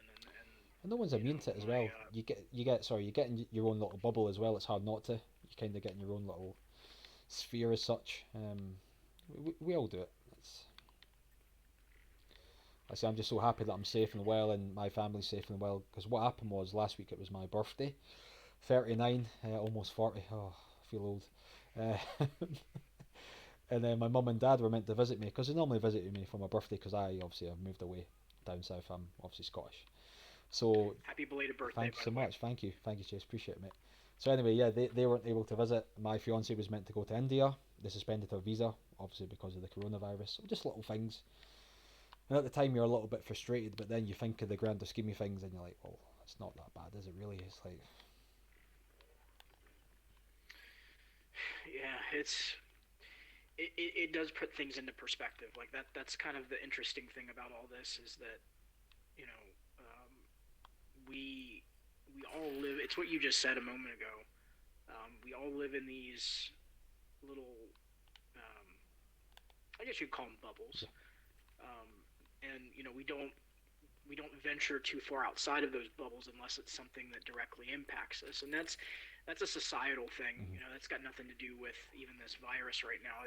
and no one's immune to it as well. You get in your own little bubble as well. It's hard not to. you kind of get in your own little sphere as such. We all do it. I say I'm just so happy that I'm safe and well, and my family's safe and well. Because what happened was last week it was my birthday, 39, almost 40. Oh, I feel old. Uh, and then my mum and dad were meant to visit me because they normally visit me for my birthday because I obviously have moved away down south. I'm obviously Scottish. So Happy belated birthday. thank you by so the way. much. Thank you, Chase. Appreciate it, mate. So anyway, yeah, they weren't able to visit. My fiance was meant to go to India. They suspended her visa, obviously because of the coronavirus. So just little things. And at the time you're a little bit frustrated, but then you think of the grander scheme of things, and you're like, well, it's not that bad, is it? Really? It's like, Yeah, it does put things into perspective. Like that's kind of the interesting thing about all this is that you know we all live. It's what you just said a moment ago. We all live in these little, um, I guess you'd call them bubbles, um, and we don't venture too far outside of those bubbles unless it's something that directly impacts us, and that's a societal thing. Mhm. That's got nothing to do with even this virus right now.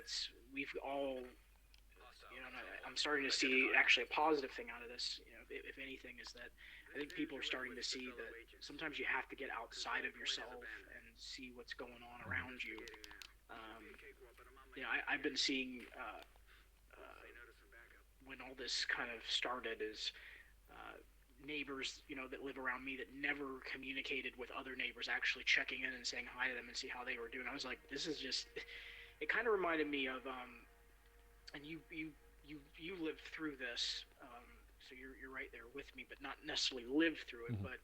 We've all, and I'm starting to see actually a positive thing out of this. If anything, is that I think people are starting to see that sometimes you have to get outside of yourself and see what's going on around you. I've been seeing when all this kind of started is neighbors, that live around me that never communicated with other neighbors, actually checking in and saying hi to them and see how they were doing. I was like, this is just. It kind of reminded me of, and you lived through this, so you're right there with me, but not necessarily lived through it. Mhm. But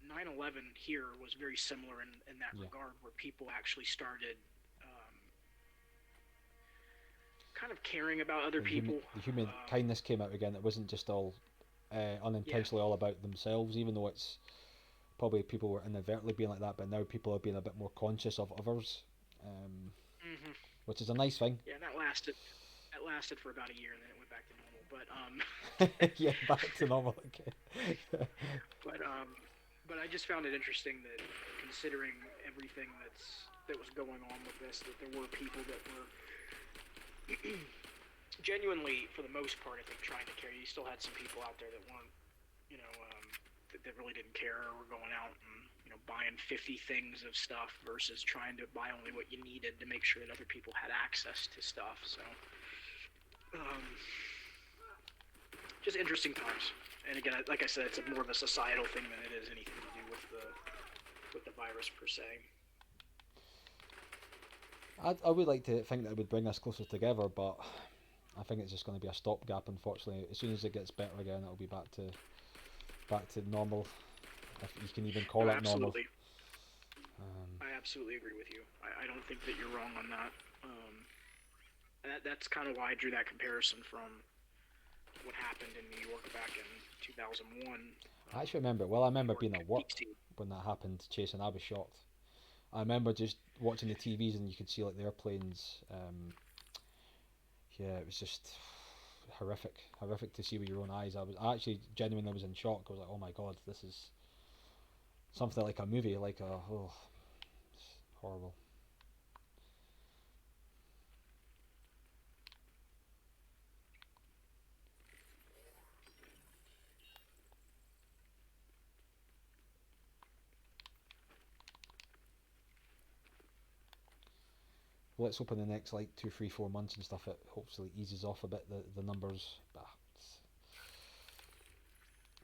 9/11 here was very similar in that Yeah. regard, where people actually started kind of caring about other people. The human kindness came out again. It wasn't just all Yeah. unintentionally all about themselves, even though it's probably people were inadvertently being like that, but now people are being a bit more conscious of others, um, Hmm. which is a nice thing. Yeah, that lasted. That lasted for about a year, and then it went back to normal. But Yeah, back to normal. Okay. but um, but I just found it interesting that considering everything that was going on with this, that there were people that were genuinely, for the most part, I think, trying to care. You still had some people out there that weren't, that really didn't care, or were going out and buying 50 things of stuff versus trying to buy only what you needed to make sure that other people had access to stuff. So, um, just interesting times. And again, like I said, it's more of a societal thing than it is anything to do with the virus per se. I would like to think that it would bring us closer together, but I think it's just going to be a stopgap. Unfortunately, as soon as it gets better again, it'll be back to normal, if you can even call No, it normal. absolutely. Um, I absolutely agree with you. I don't think that you're wrong on that. And that's kind of why I drew that comparison from what happened in New York back in 2001. I actually remember. Well, I remember New being York at work DC. when that happened, Chase, and I was shocked. I remember just watching the TVs and you could see like the airplanes. Yeah, it was just horrific to see with your own eyes. I actually genuinely was in shock. I was like, oh my god, this is something like a movie, it's horrible. Well, let's hope in the next like 2, 3, 4 months and stuff it hopefully eases off a bit the numbers, but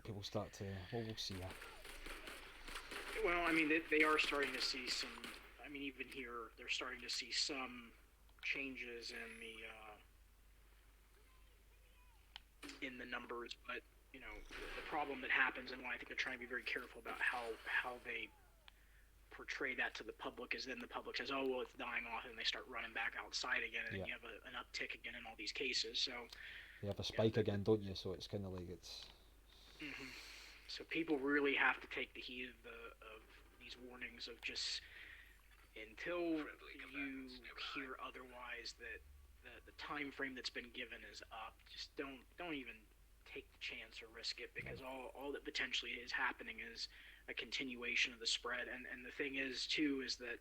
people start to. Well, we'll see. Yeah. Well, I mean, they are starting to see some. I mean, even here, they're starting to see some changes in the numbers, but the problem that happens, and why I think they're trying to be very careful about how they portray that to the public, is then the public says, oh well, it's dying off, and they start running back outside again, and then you have an uptick again in all these cases. So You have a spike again, don't you? So it's kind of like it's. hmm so people really have to take the heed of these warnings of just until you hear otherwise, that the time frame that's been given is up. Just don't even take the chance or risk it, because all that potentially is happening is a continuation of the spread. And the thing is too is that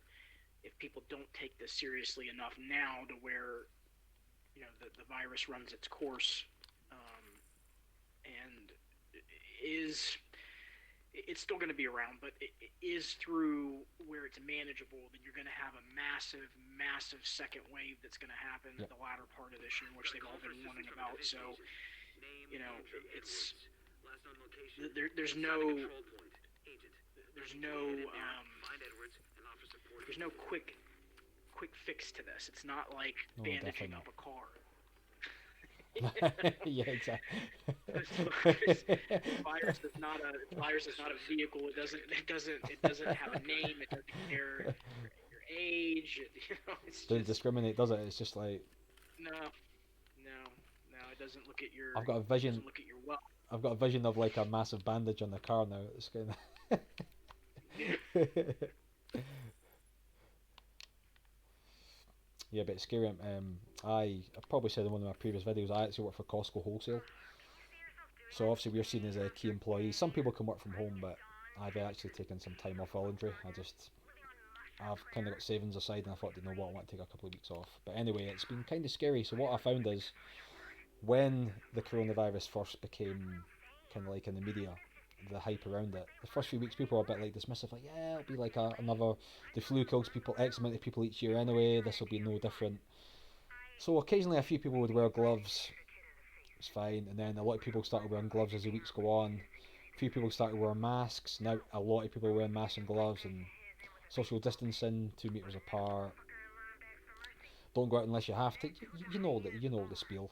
if people don't take this seriously enough now to where the virus runs its course, and is it's still going to be around, but it is through where it's manageable, then you're going to have a massive, massive second wave that's going to happen at the latter part of this year, which they've all been warning about. So, it's there's no quick fix to this. It's not like bandaging up a car. Yeah, exactly. Virus is not a vehicle. It doesn't have a name. It doesn't care your age. It's Doesn't just discriminate, does it? It's just like no. It doesn't look at your. I've got a vision. Doesn't look at your wealth. I've got a vision of like a massive bandage on the car now. It's kind of. Yeah, but it's scary. I probably said in one of my previous videos, I actually work for Costco Wholesale. So obviously we're seen as a key employee. Some people can work from home, but I've actually taken some time off voluntary. I've kind of got savings aside, and I thought, you know what, I want to take a couple of weeks off. But anyway, it's been kind of scary. So what I found is, when the coronavirus first became kind of like in the media, the hype around it, the first few weeks people were a bit like dismissive, like, yeah, it'll be like another, the flu kills people, X amount of people each year anyway, this will be no different. So occasionally a few people would wear gloves, it's fine, and then a lot of people started wearing gloves as the weeks go on. A few people started wearing masks, now a lot of people are wearing masks and gloves, and social distancing, 2 meters apart, don't go out unless you have to, you know the spiel.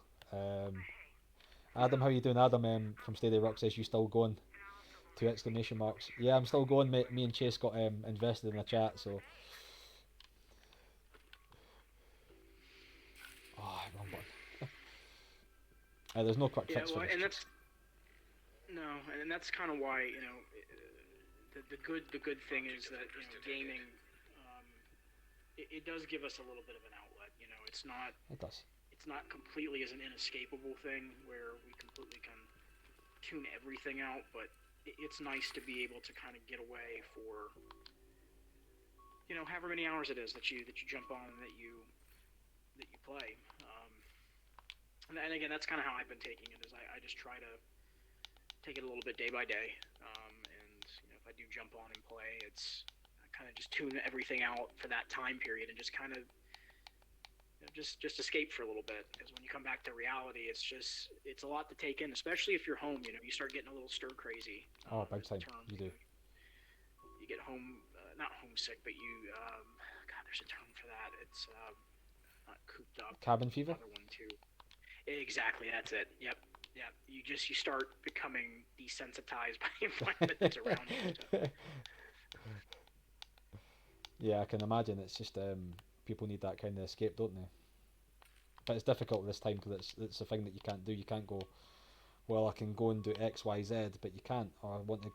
Adam, how you doing? Adam from Stadia Rokks says, you still going? 2 exclamation marks. Yeah, I'm still going, mate. Me and Chase got invested in a chat, so. Oh, wrong button. There's no quick fix for this. And that's kind of why the good thing is that gaming it does give us a little bit of an outlet. It's not. It does. It's not completely as an inescapable thing where we completely can tune everything out, but it's nice to be able to kind of get away for however many hours it is that you jump on and that you play. And again, that's kind of how I've been taking it. Is I just try to take it a little bit day by day. And if I do jump on and play, it's I kind of just tune everything out for that time period and just kind of just escape for a little bit. Because when you come back to reality, it's a lot to take in, especially if you're home. You start getting a little stir crazy. Oh, big time. You do. You get home, not homesick, but God, there's a term for that. It's not cooped up. Cabin fever. Another one too. Exactly, that's it. Yep. You start becoming desensitized by the environment that's around you. So. Yeah, I can imagine. It's just people need that kind of escape, don't they? But it's difficult this time because it's a thing that you can't do. You can't go, well, I can go and do X, Y, Z, but you can't. Or I want to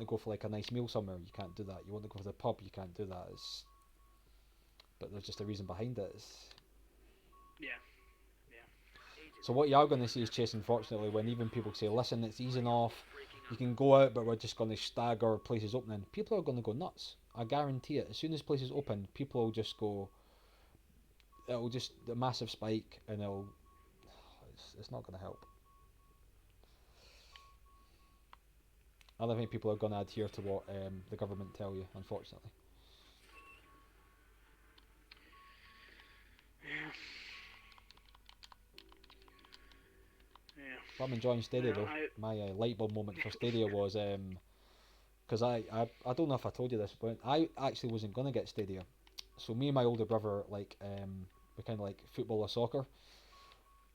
go for like a nice meal somewhere. You can't do that. You want to go to the pub. You can't do that. But there's just a reason behind it. Yeah. So what you are going to see is Chase, unfortunately, when even people say, listen, it's easing off, you can go out, but we're just going to stagger places opening, people are going to go nuts. I guarantee it. As soon as places open, people will just go, it'll just, a massive spike, and it's not going to help. I don't think people are going to adhere to what the government tell you, unfortunately. I'm enjoying Stadia though. My light bulb moment for Stadia was because I don't know if I told you this, but I actually wasn't gonna get Stadia. So me and my older brother we kind of like football or soccer.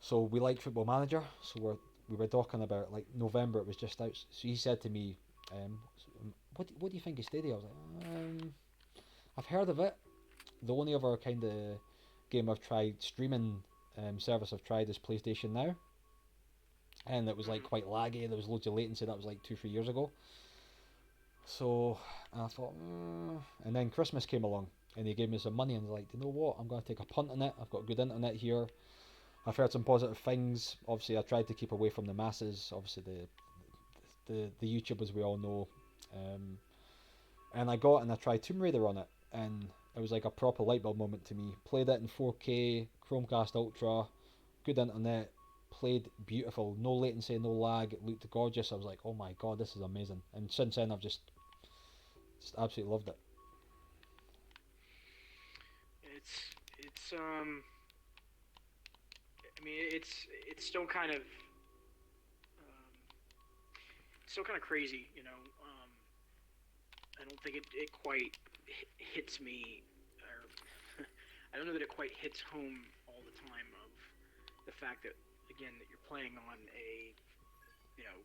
So we like Football Manager. So we were talking about like November. It was just out. So he said to me, what do you think of Stadia? I was like, I've heard of it. The only other kind of game I've tried streaming service I've tried is PlayStation Now. And it was like quite laggy, there was loads of latency. That was like 2-3 years ago. So I thought, and then Christmas came along and he gave me some money and was like, you know what, I'm going to take a punt on it. I've got good internet here. I've heard some positive things. Obviously I tried to keep away from the masses. Obviously the YouTubers we all know. And I got it and I tried Tomb Raider on it, and it was like a proper light bulb moment to me. Played it in 4K, Chromecast Ultra, good internet, played beautiful, no latency, no lag. It looked gorgeous. I was like, oh my god, this is amazing. And since then, I've just absolutely loved it. It's I mean, it's still kind of still kind of crazy, you know. I don't think it quite hits me, or I don't know that it quite hits home all the time of the fact that again that you're playing on a you know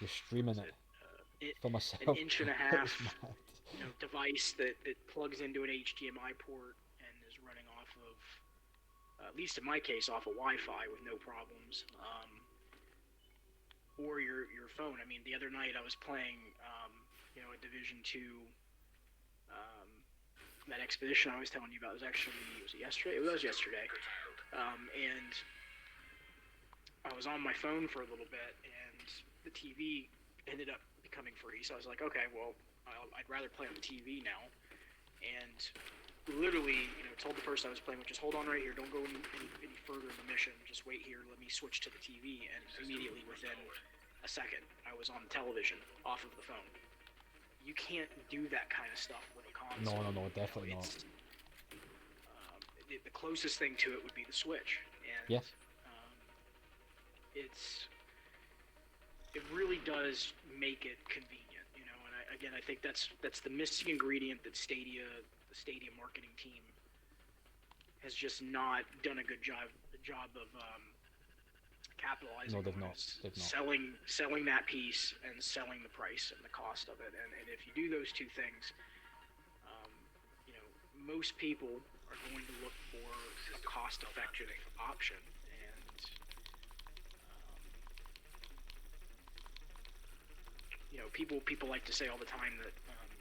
You're streaming it for myself. an inch and a half It's mad. device that plugs into an HDMI port and is running off of at least in my case off of Wi-Fi with no problems. Or your phone. I mean, the other night I was playing, a Division Two. That expedition I was telling you about was it yesterday? It was yesterday, and I was on my phone for a little bit, and the TV ended up becoming free. So I was like, okay, well, I'd rather play on the TV now, and literally, told the person I was playing with, just hold on right here, don't go any further in the mission, just wait here, let me switch to the TV, and immediately within a second, I was on the television, off of the phone. You can't do that kind of stuff with a console. No, definitely not. The closest thing to it would be the Switch, and Yeah. It really does make it convenient, And I think that's the missing ingredient that the Stadia marketing team, has just not done a good job of capitalizing. No, they've on not. is They've not. selling that piece and selling the price and the cost of it. And if you do those two things, most people are going to look for a cost-effective option. And people like to say all the time that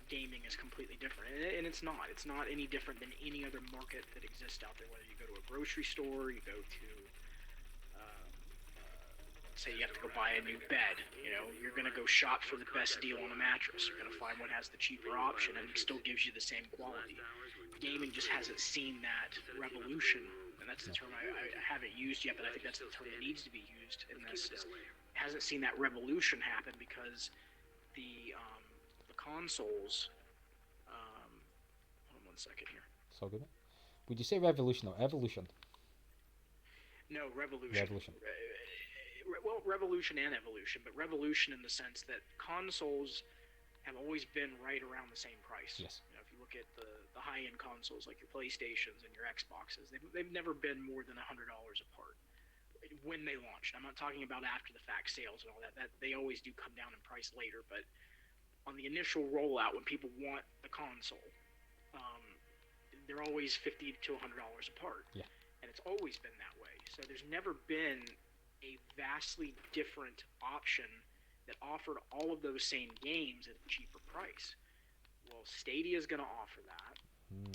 gaming is completely different, and it's not. It's not any different than any other market that exists out there. Whether you go to a grocery store, you go to say you have to go buy a new bed, you're going to go shop for the best deal on a mattress. You're going to find what has the cheaper option and it still gives you the same quality. Gaming just hasn't seen that revolution, and that's the term I haven't used yet, but I think that's the term that needs to be used in this. Hasn't seen that revolution happen because the consoles. Hold on one second here. So good. Would you say revolution or evolution? No, revolution. Revolution. Well, revolution and evolution, but revolution in the sense that consoles have always been right around the same price. Yes. If you look at the high-end consoles like your PlayStations and your Xboxes, they've never been more than $100 apart when they launched. I'm not talking about after-the-fact sales and all that. That they always do come down in price later, but on the initial rollout, when people want the console, they're always $50 to $100 apart. Yeah. And it's always been that way. So there's never been a vastly different option that offered all of those same games at a cheaper price. Well, Stadia is going to offer that.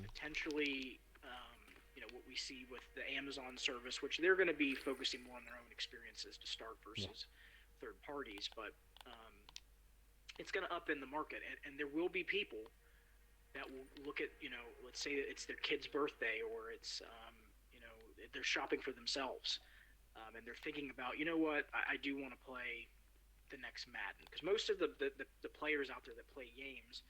Potentially, what we see with the Amazon service, which they're going to be focusing more on their own experiences to start versus third parties, but it's going to up in the market, and there will be people that will look at, let's say it's their kid's birthday, or it's, they're shopping for themselves. And they're thinking about, what, I do want to play the next Madden. Because most of the players out there that play games,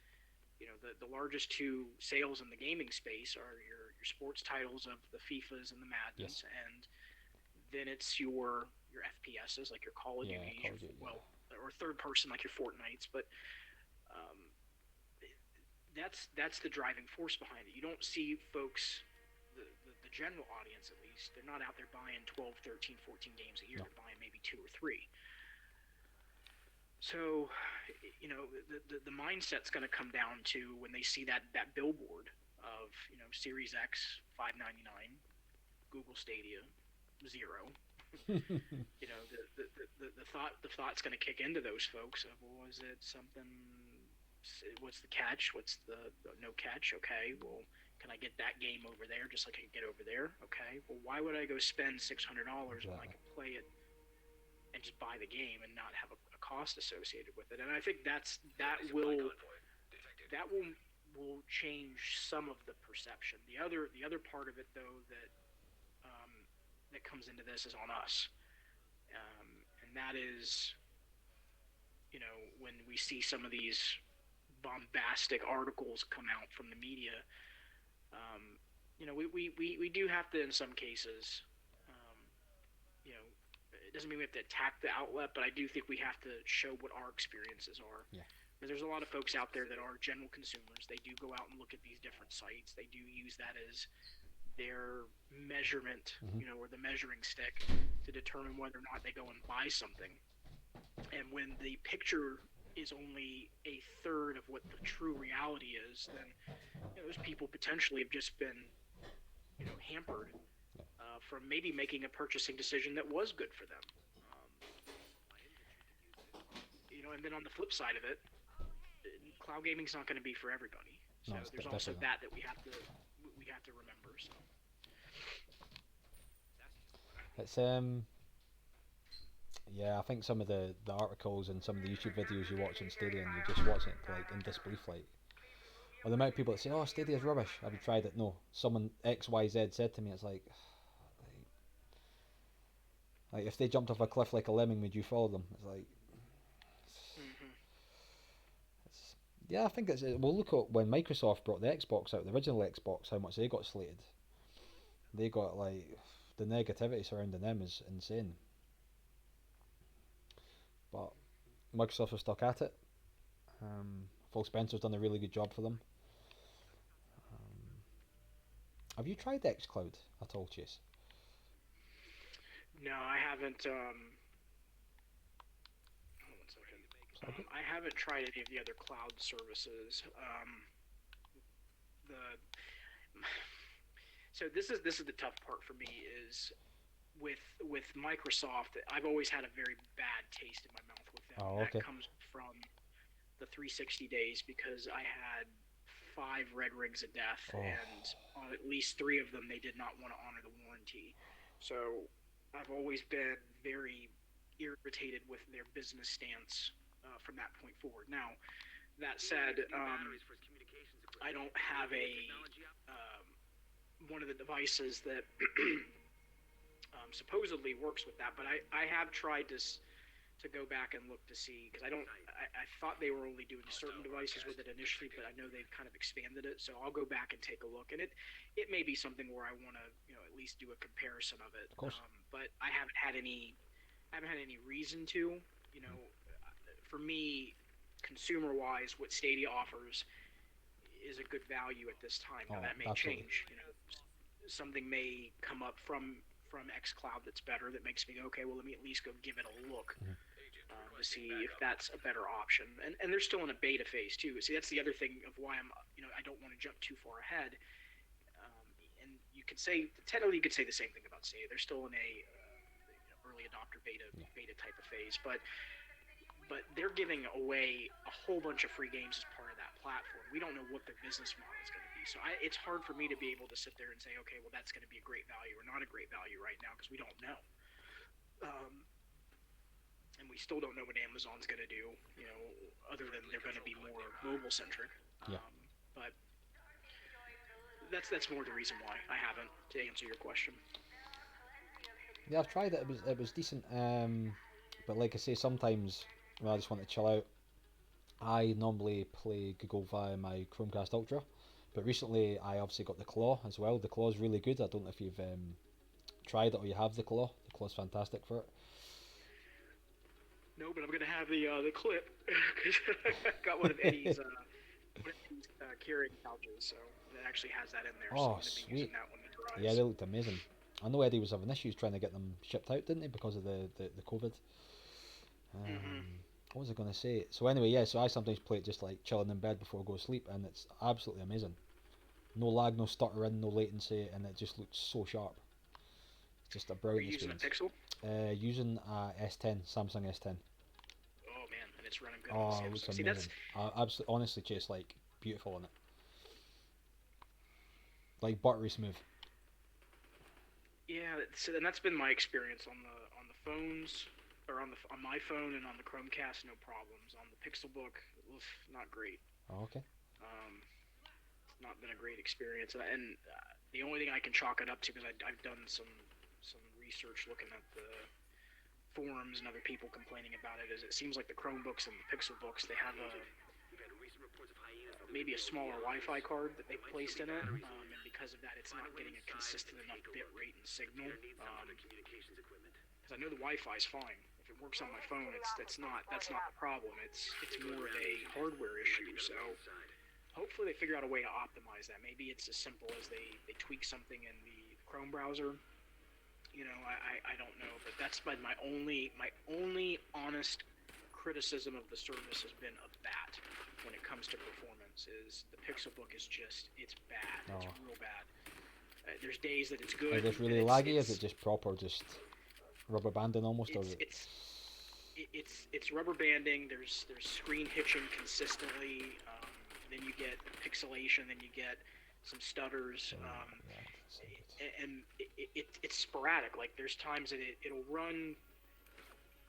the largest two sales in the gaming space are your sports titles of the FIFAs and the Maddens, and then it's your FPSs like your Call of Duty, or third person like your Fortnites. But that's the driving force behind it. You don't see folks, the general audience at least, they're not out there buying 12, 13, 14 games a year. No. They're buying maybe 2 or 3. So, the mindset's going to come down to when they see that billboard of, Series X, $599, Google Stadia, $0. the thought's going to kick into those folks of, well, is it something? What's the catch? What's the no catch? Okay, well, can I get that game over there just like I can get over there? Okay, well, why would I go spend $600 when I can play it and just buy the game and not have a cost associated with it? And I think that will that will change some of the perception. The other part of it though um, that comes into this is on us, and that is, when we see some of these bombastic articles come out from the media, we do have to, in some cases, um, it doesn't mean we have to attack the outlet, but I do think we have to show what our experiences are. Yeah. Because there's a lot of folks out there that are general consumers. They do go out and look at these different sites. They do use that as their measurement, or the measuring stick to determine whether or not they go and buy something. And when the picture is only a third of what the true reality is, then those people potentially have just been, hampered from maybe making a purchasing decision that was good for them. And then on the flip side of it, cloud gaming's not going to be for everybody. So No, there's also that we have to remember. So It's yeah, I think some of the articles and some of the YouTube videos you watch on Stadia, and you're just watching it like in disbelief, like, or the amount of people that say, "Oh, Stadia's rubbish. Have you tried it?" No, someone XYZ said to me, it's like if they jumped off a cliff like a lemming, would you follow them? It's like, it's, yeah, I think it's. Well, look at when Microsoft brought the Xbox out, the original Xbox, how much they got slated. They got like the negativity surrounding them is insane. But Microsoft are stuck at it. Phil Spencer's done a really good job for them. Have you tried xCloud at all, Chase? no, I haven't. Hold on one second. I haven't tried any of the other cloud services. The So this is the tough part for me is with Microsoft. I've always had a very bad taste in my mouth with them. Oh, okay. That comes from the 360 days because I had 5 red rings of death, and on at least 3 of them they did not want to honor the warranty. So I've always been very irritated with their business stance from that point forward. Now, that said, I don't have one of the devices that supposedly works with that, but I have tried to go back and look to see, because I thought they were only doing certain devices with it initially, but I know they've kind of expanded it, so I'll go back and take a look, and it may be something where I want to at least do a comparison of it. Of course. But I haven't had any reason to. For me, consumer wise, what Stadia offers is a good value at this time. Now that may absolutely change. Something may come up from xCloud that's better, that makes me go, okay, well, let me at least go give it a look to see if that's a better option. And they're still in a beta phase too. See, that's the other thing of why I don't want to jump too far ahead. And you could say, technically, you could say the same thing about Stadia. They're still in a early adopter beta type of phase, but they're giving away a whole bunch of free games as part of that platform. We don't know what their business model is going to be. So it's hard for me to be able to sit there and say, okay, well, that's going to be a great value or not a great value right now, because we don't know. And we still don't know what Amazon's going to do, other than they're going to be more mobile-centric. Yeah. But that's more the reason why I haven't, to answer your question. Yeah, I've tried it. It was decent. But like I say, sometimes when I just want to chill out, I normally play Google via my Chromecast Ultra. But recently, I obviously got the Claw as well. The Claw is really good. I don't know if you've tried it or you have the Claw. The Claw's fantastic for it. No, but I'm gonna have the clip because I got one of Eddie's carrying pouches, so it actually has that in there. So I'm gonna be using that when it arrives. Yeah, they looked amazing. I know Eddie was having issues trying to get them shipped out, didn't he, because of the COVID. What was I going to say? So anyway, yeah, so I sometimes play it just like chilling in bed before I go to sleep, and it's absolutely amazing. No lag, no stuttering, no latency, and it just looks so sharp. It's just a brilliant experience. Are you using a Pixel? Using a S10, Samsung S10. Oh man, and it's running good. Oh, it looks amazing. Absolutely, honestly, Chase, like, beautiful on it. Like buttery smooth. Yeah, and that's been my experience on the phones, or on my phone and on the Chromecast, no problems. On the Pixelbook, not great. Oh, okay. It's not been a great experience, and the only thing I can chalk it up to, because I've done some research looking at the forums and other people complaining about it, is it seems like the Chromebooks and the Pixel books, they have maybe a smaller Wi-Fi card that they placed in it, and because of that, it's not getting a consistent enough bit rate and signal. Because I know the Wi-Fi is fine. If it works on my phone, that's not the problem. It's more of a hardware issue. So hopefully they figure out a way to optimize that. Maybe it's as simple as they tweak something in the Chrome browser. I don't know, but that's been my only honest criticism of the service has been of that when it comes to performance. Is the Pixelbook is just, it's bad. It's real bad. There's days that it's good. Is this really laggy? Is it just proper, just rubber banding almost? It's rubber banding. There's screen hitching consistently. Then you get pixelation. Then you get some stutters. And it's sporadic. Like there's times that it'll run.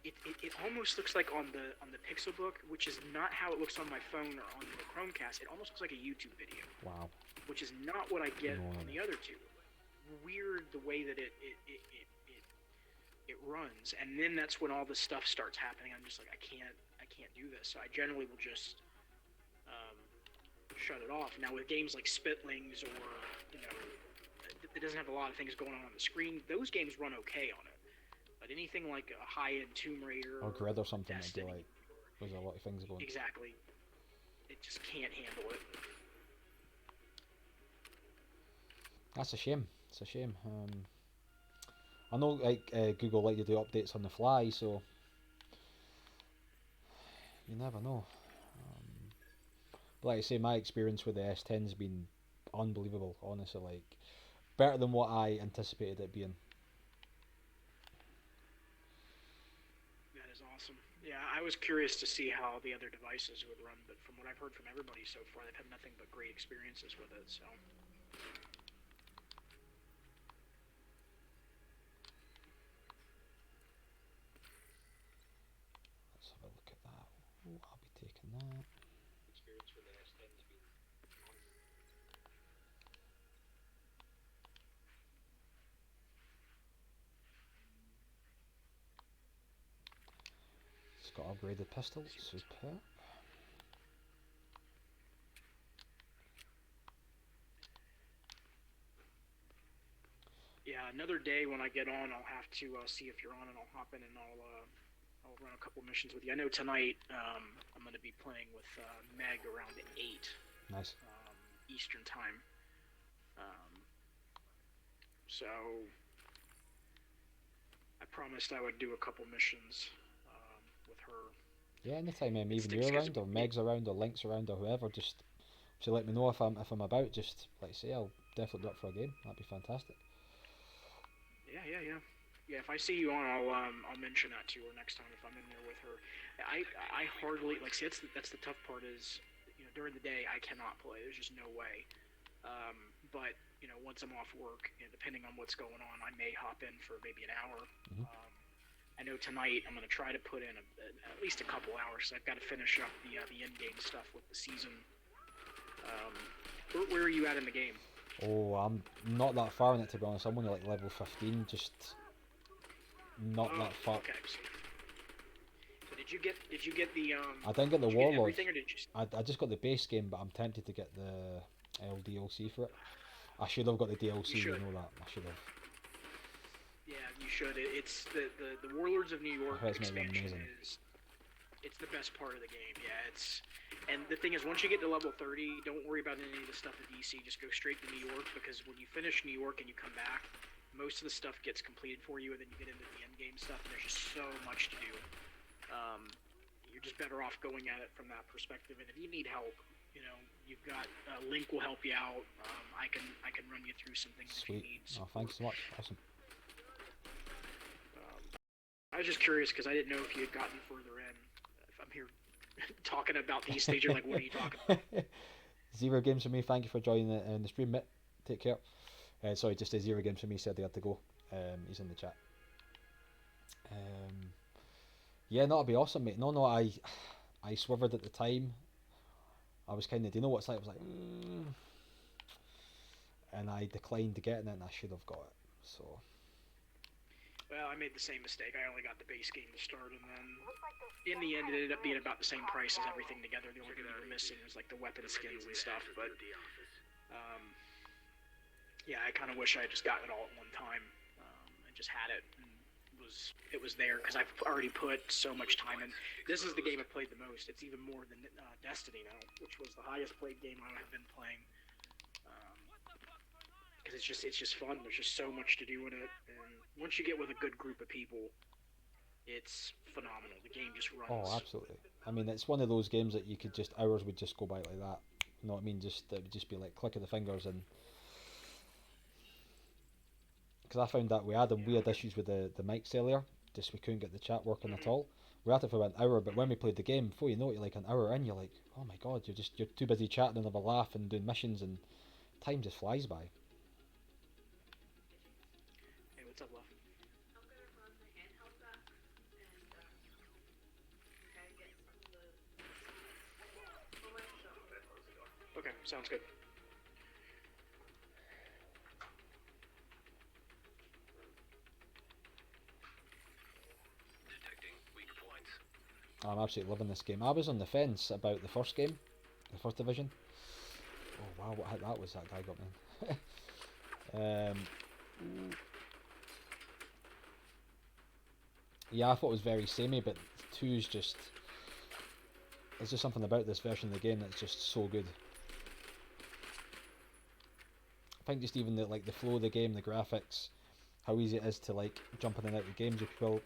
It almost looks like on the Pixelbook, which is not how it looks on my phone or on the Chromecast. It almost looks like a YouTube video. Wow. Which is not what I get on the other two. Weird the way that it runs, and then that's when all this stuff starts happening. I'm just like, I can't do this. So I generally will just shut it off. Now with games like Spitlings, or it doesn't have a lot of things going on the screen, those games run okay on it. But anything like a high-end Tomb Raider or Grid or something, Destiny, it'd be like, there's a lot of things going. Exactly. It just can't handle it. That's a shame. It's a shame. I know Google like to do updates on the fly, so you never know. But like I say, my experience with the S10's been unbelievable, honestly. Like, better than what I anticipated it being. That is awesome. Yeah, I was curious to see how the other devices would run, but from what I've heard from everybody so far, they've had nothing but great experiences with it, so... Let's have a look at that. Ooh, I'll be taking that. Experience with the S10's been It's got upgraded pistols. Superb. Yeah, another day when I get on, I'll have to see if you're on, and I'll hop in and I'll run a couple missions with you. I know tonight I'm going to be playing with Meg around 8 Nice. Eastern time. So I promised I would do a couple missions with her. Yeah, anytime even you're around, or Meg's around, or Link's around, or whoever, just let me know if I'm about. Just like I say, I'll definitely be up for a game. That'd be fantastic. Yeah, if I see you on, I'll mention that to her next time if I'm in there with her. I hardly see that's the tough part is, during the day I cannot play. There's just no way. But once I'm off work, depending on what's going on, I may hop in for maybe an hour. Mm-hmm. I know tonight I'm going to try to put in at least a couple hours. I've got to finish up the in-game stuff with the season. Where are you at in the game? Oh, I'm not that far in it, to be honest. I'm only like level 15, just not that far. Okay. So did you get the I didn't get the Warlords. Or did you... I just got the base game, but I'm tempted to get the LDLC for it. I should have got the DLC. You know that. I should have. Yeah, you should. It's the Warlords of New York expansion is. It's the best part of the game. Yeah, and the thing is, once you get to level 30, don't worry about any of the stuff at DC. Just go straight to New York, because when you finish New York and you come back, most of the stuff gets completed for you, and then you get into the end game stuff, and there's just so much to do. You're just better off going at it from that perspective. And if you need help, you've got Link will help you out. I can run you through some things. Sweet. If you need. Oh, thanks so much. Awesome. I was just curious because I didn't know if you had gotten further in. If I'm here talking about these things, you're like, what are you talking about? Zero games for me. Thank you for joining the stream, Mitt. Take care. Sorry, just a zero games for me. Said they had to go. He's in the chat. Yeah, no, it'd be awesome, mate. No, I swivered at the time. I was kind of, do you know what it's like? I was like, and I declined getting it, and I should have got it. So Well, I made the same mistake. I only got the base game to start, and then in the end, it ended up being about the same price as everything together. The only thing we were missing was like the weapon skins and stuff. But yeah, I kind of wish I had just gotten it all at one time and just had it. And it was there because I've already put so much time in. This is the game I've played the most. It's even more than Destiny now, which was the highest played game I have been playing. Because it's just fun. There's just so much to do in it, and once you get with a good group of people, it's phenomenal. The game just runs. oh, absolutely. I mean, it's one of those games that you could just hours would just go by like that. You know what I mean? Just it would just be like click of the fingers, and because I found that we had issues with the mics earlier. Just we couldn't get the chat working at all. We had it for about an hour, but when we played the game, before you know it, you're like an hour in, you're like, oh my god, you're too busy chatting and have a laugh and doing missions, and time just flies by. Hey, what's up, love? I'm gonna run the handheld back and try to get some of the for myself. Okay, sounds good. Detecting weak points. I'm absolutely loving this game. I was on the fence about the first game, the first division. Oh wow, what hit that was, that guy got me. Yeah, I thought it was very samey, but two's just, there's just something about this version of the game that's just so good. I think just even the flow of the game, the graphics, how easy it is to like jump in and out of games if you will.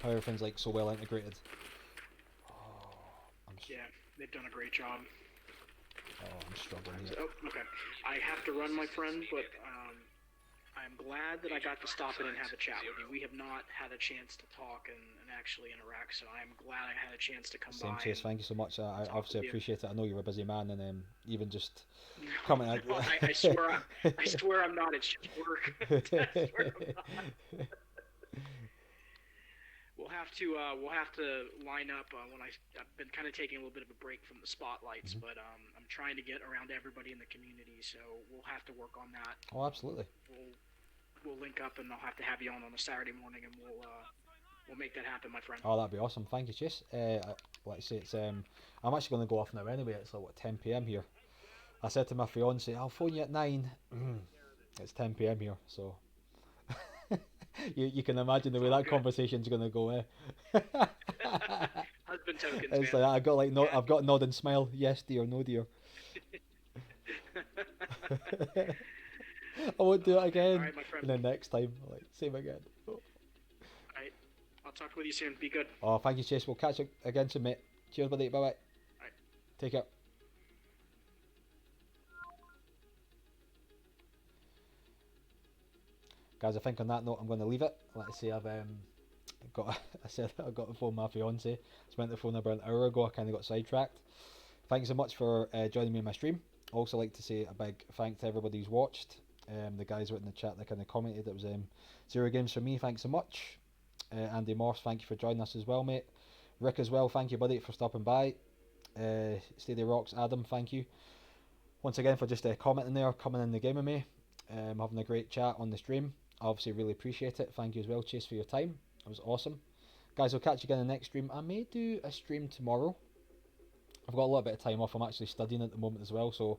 How everything's like so well integrated. Yeah, they've done a great job. I'm struggling here. Oh, okay. I have to run, my friend, but I'm glad that I got to stop in and have a chat with you. We have not had a chance to talk and actually interact, so I'm glad I had a chance to come Same by. Chase, thank you so much. I obviously appreciate it. I know you're a busy man, and even just No, coming out. no, I swear I'm not. It's just work. I swear I'm not. We'll have to line up when I've been kind of taking a little bit of a break from the spotlights, but I'm trying to get around to everybody in the community, so we'll have to work on that. Oh, absolutely. We'll link up, and I'll have to have you on a Saturday morning, and we'll make that happen, my friend. Oh, that'd be awesome. Thank you, Chase. Like I say, it's I'm actually going to go off now anyway. It's like what 10 p.m. here. I said to my fiance, I'll phone you at 9. It's 10 p.m. here, so you can imagine the way that conversation's going to go. Husband tokens, It's man. like I got like no, I've got nod and smile. Yes, dear. No, dear. I won't do it again. All right, my friend. And then next time, like same again. Oh. All right, I'll talk with you soon. Be good. Oh, thank you, Chase. We'll catch you again soon, mate. Cheers, buddy. Bye bye. Right. Take care. Guys, I think on that note, I'm going to leave it. Like I say, I've I said I got to phone my fiance. I was meant to phone her about an hour ago. I kind of got sidetracked. Thanks so much for joining me in my stream. I also like to say a big thank to everybody who's watched. The guys out in the chat that kind of commented, it was 0 games for me. Thanks so much. Andy Morse, thank you for joining us as well, mate. Rick as well, thank you, buddy, for stopping by. Steady Rocks, Adam, thank you once again for just commenting there, coming in the game with me, having a great chat on the stream. I obviously really appreciate it. Thank you as well, Chase, for your time. It was awesome. Guys, I'll catch you again in the next stream. I may do a stream tomorrow. I've got a little bit of time off. I'm actually studying at the moment as well, so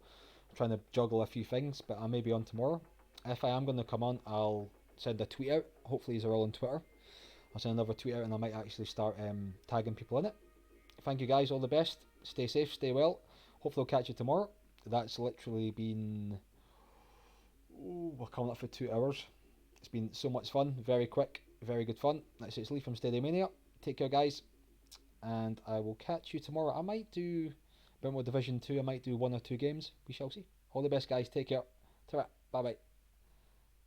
I'm trying to juggle a few things, but I may be on tomorrow. If I am going to come on, I'll send a tweet out. Hopefully these are all on Twitter. I'll send another tweet out and I might actually start tagging people in it. Thank you guys, all the best. Stay safe, stay well. Hopefully I'll catch you tomorrow. That's literally been... we're coming up for 2 hours. It's been so much fun, very quick, very good fun. That's it, it's Lee from Steady Mania. Take care, guys, and I will catch you tomorrow. I might do a bit more Division 2, I might do 1 or 2 games. We shall see. All the best, guys. Take care. Ta-ra. Bye-bye.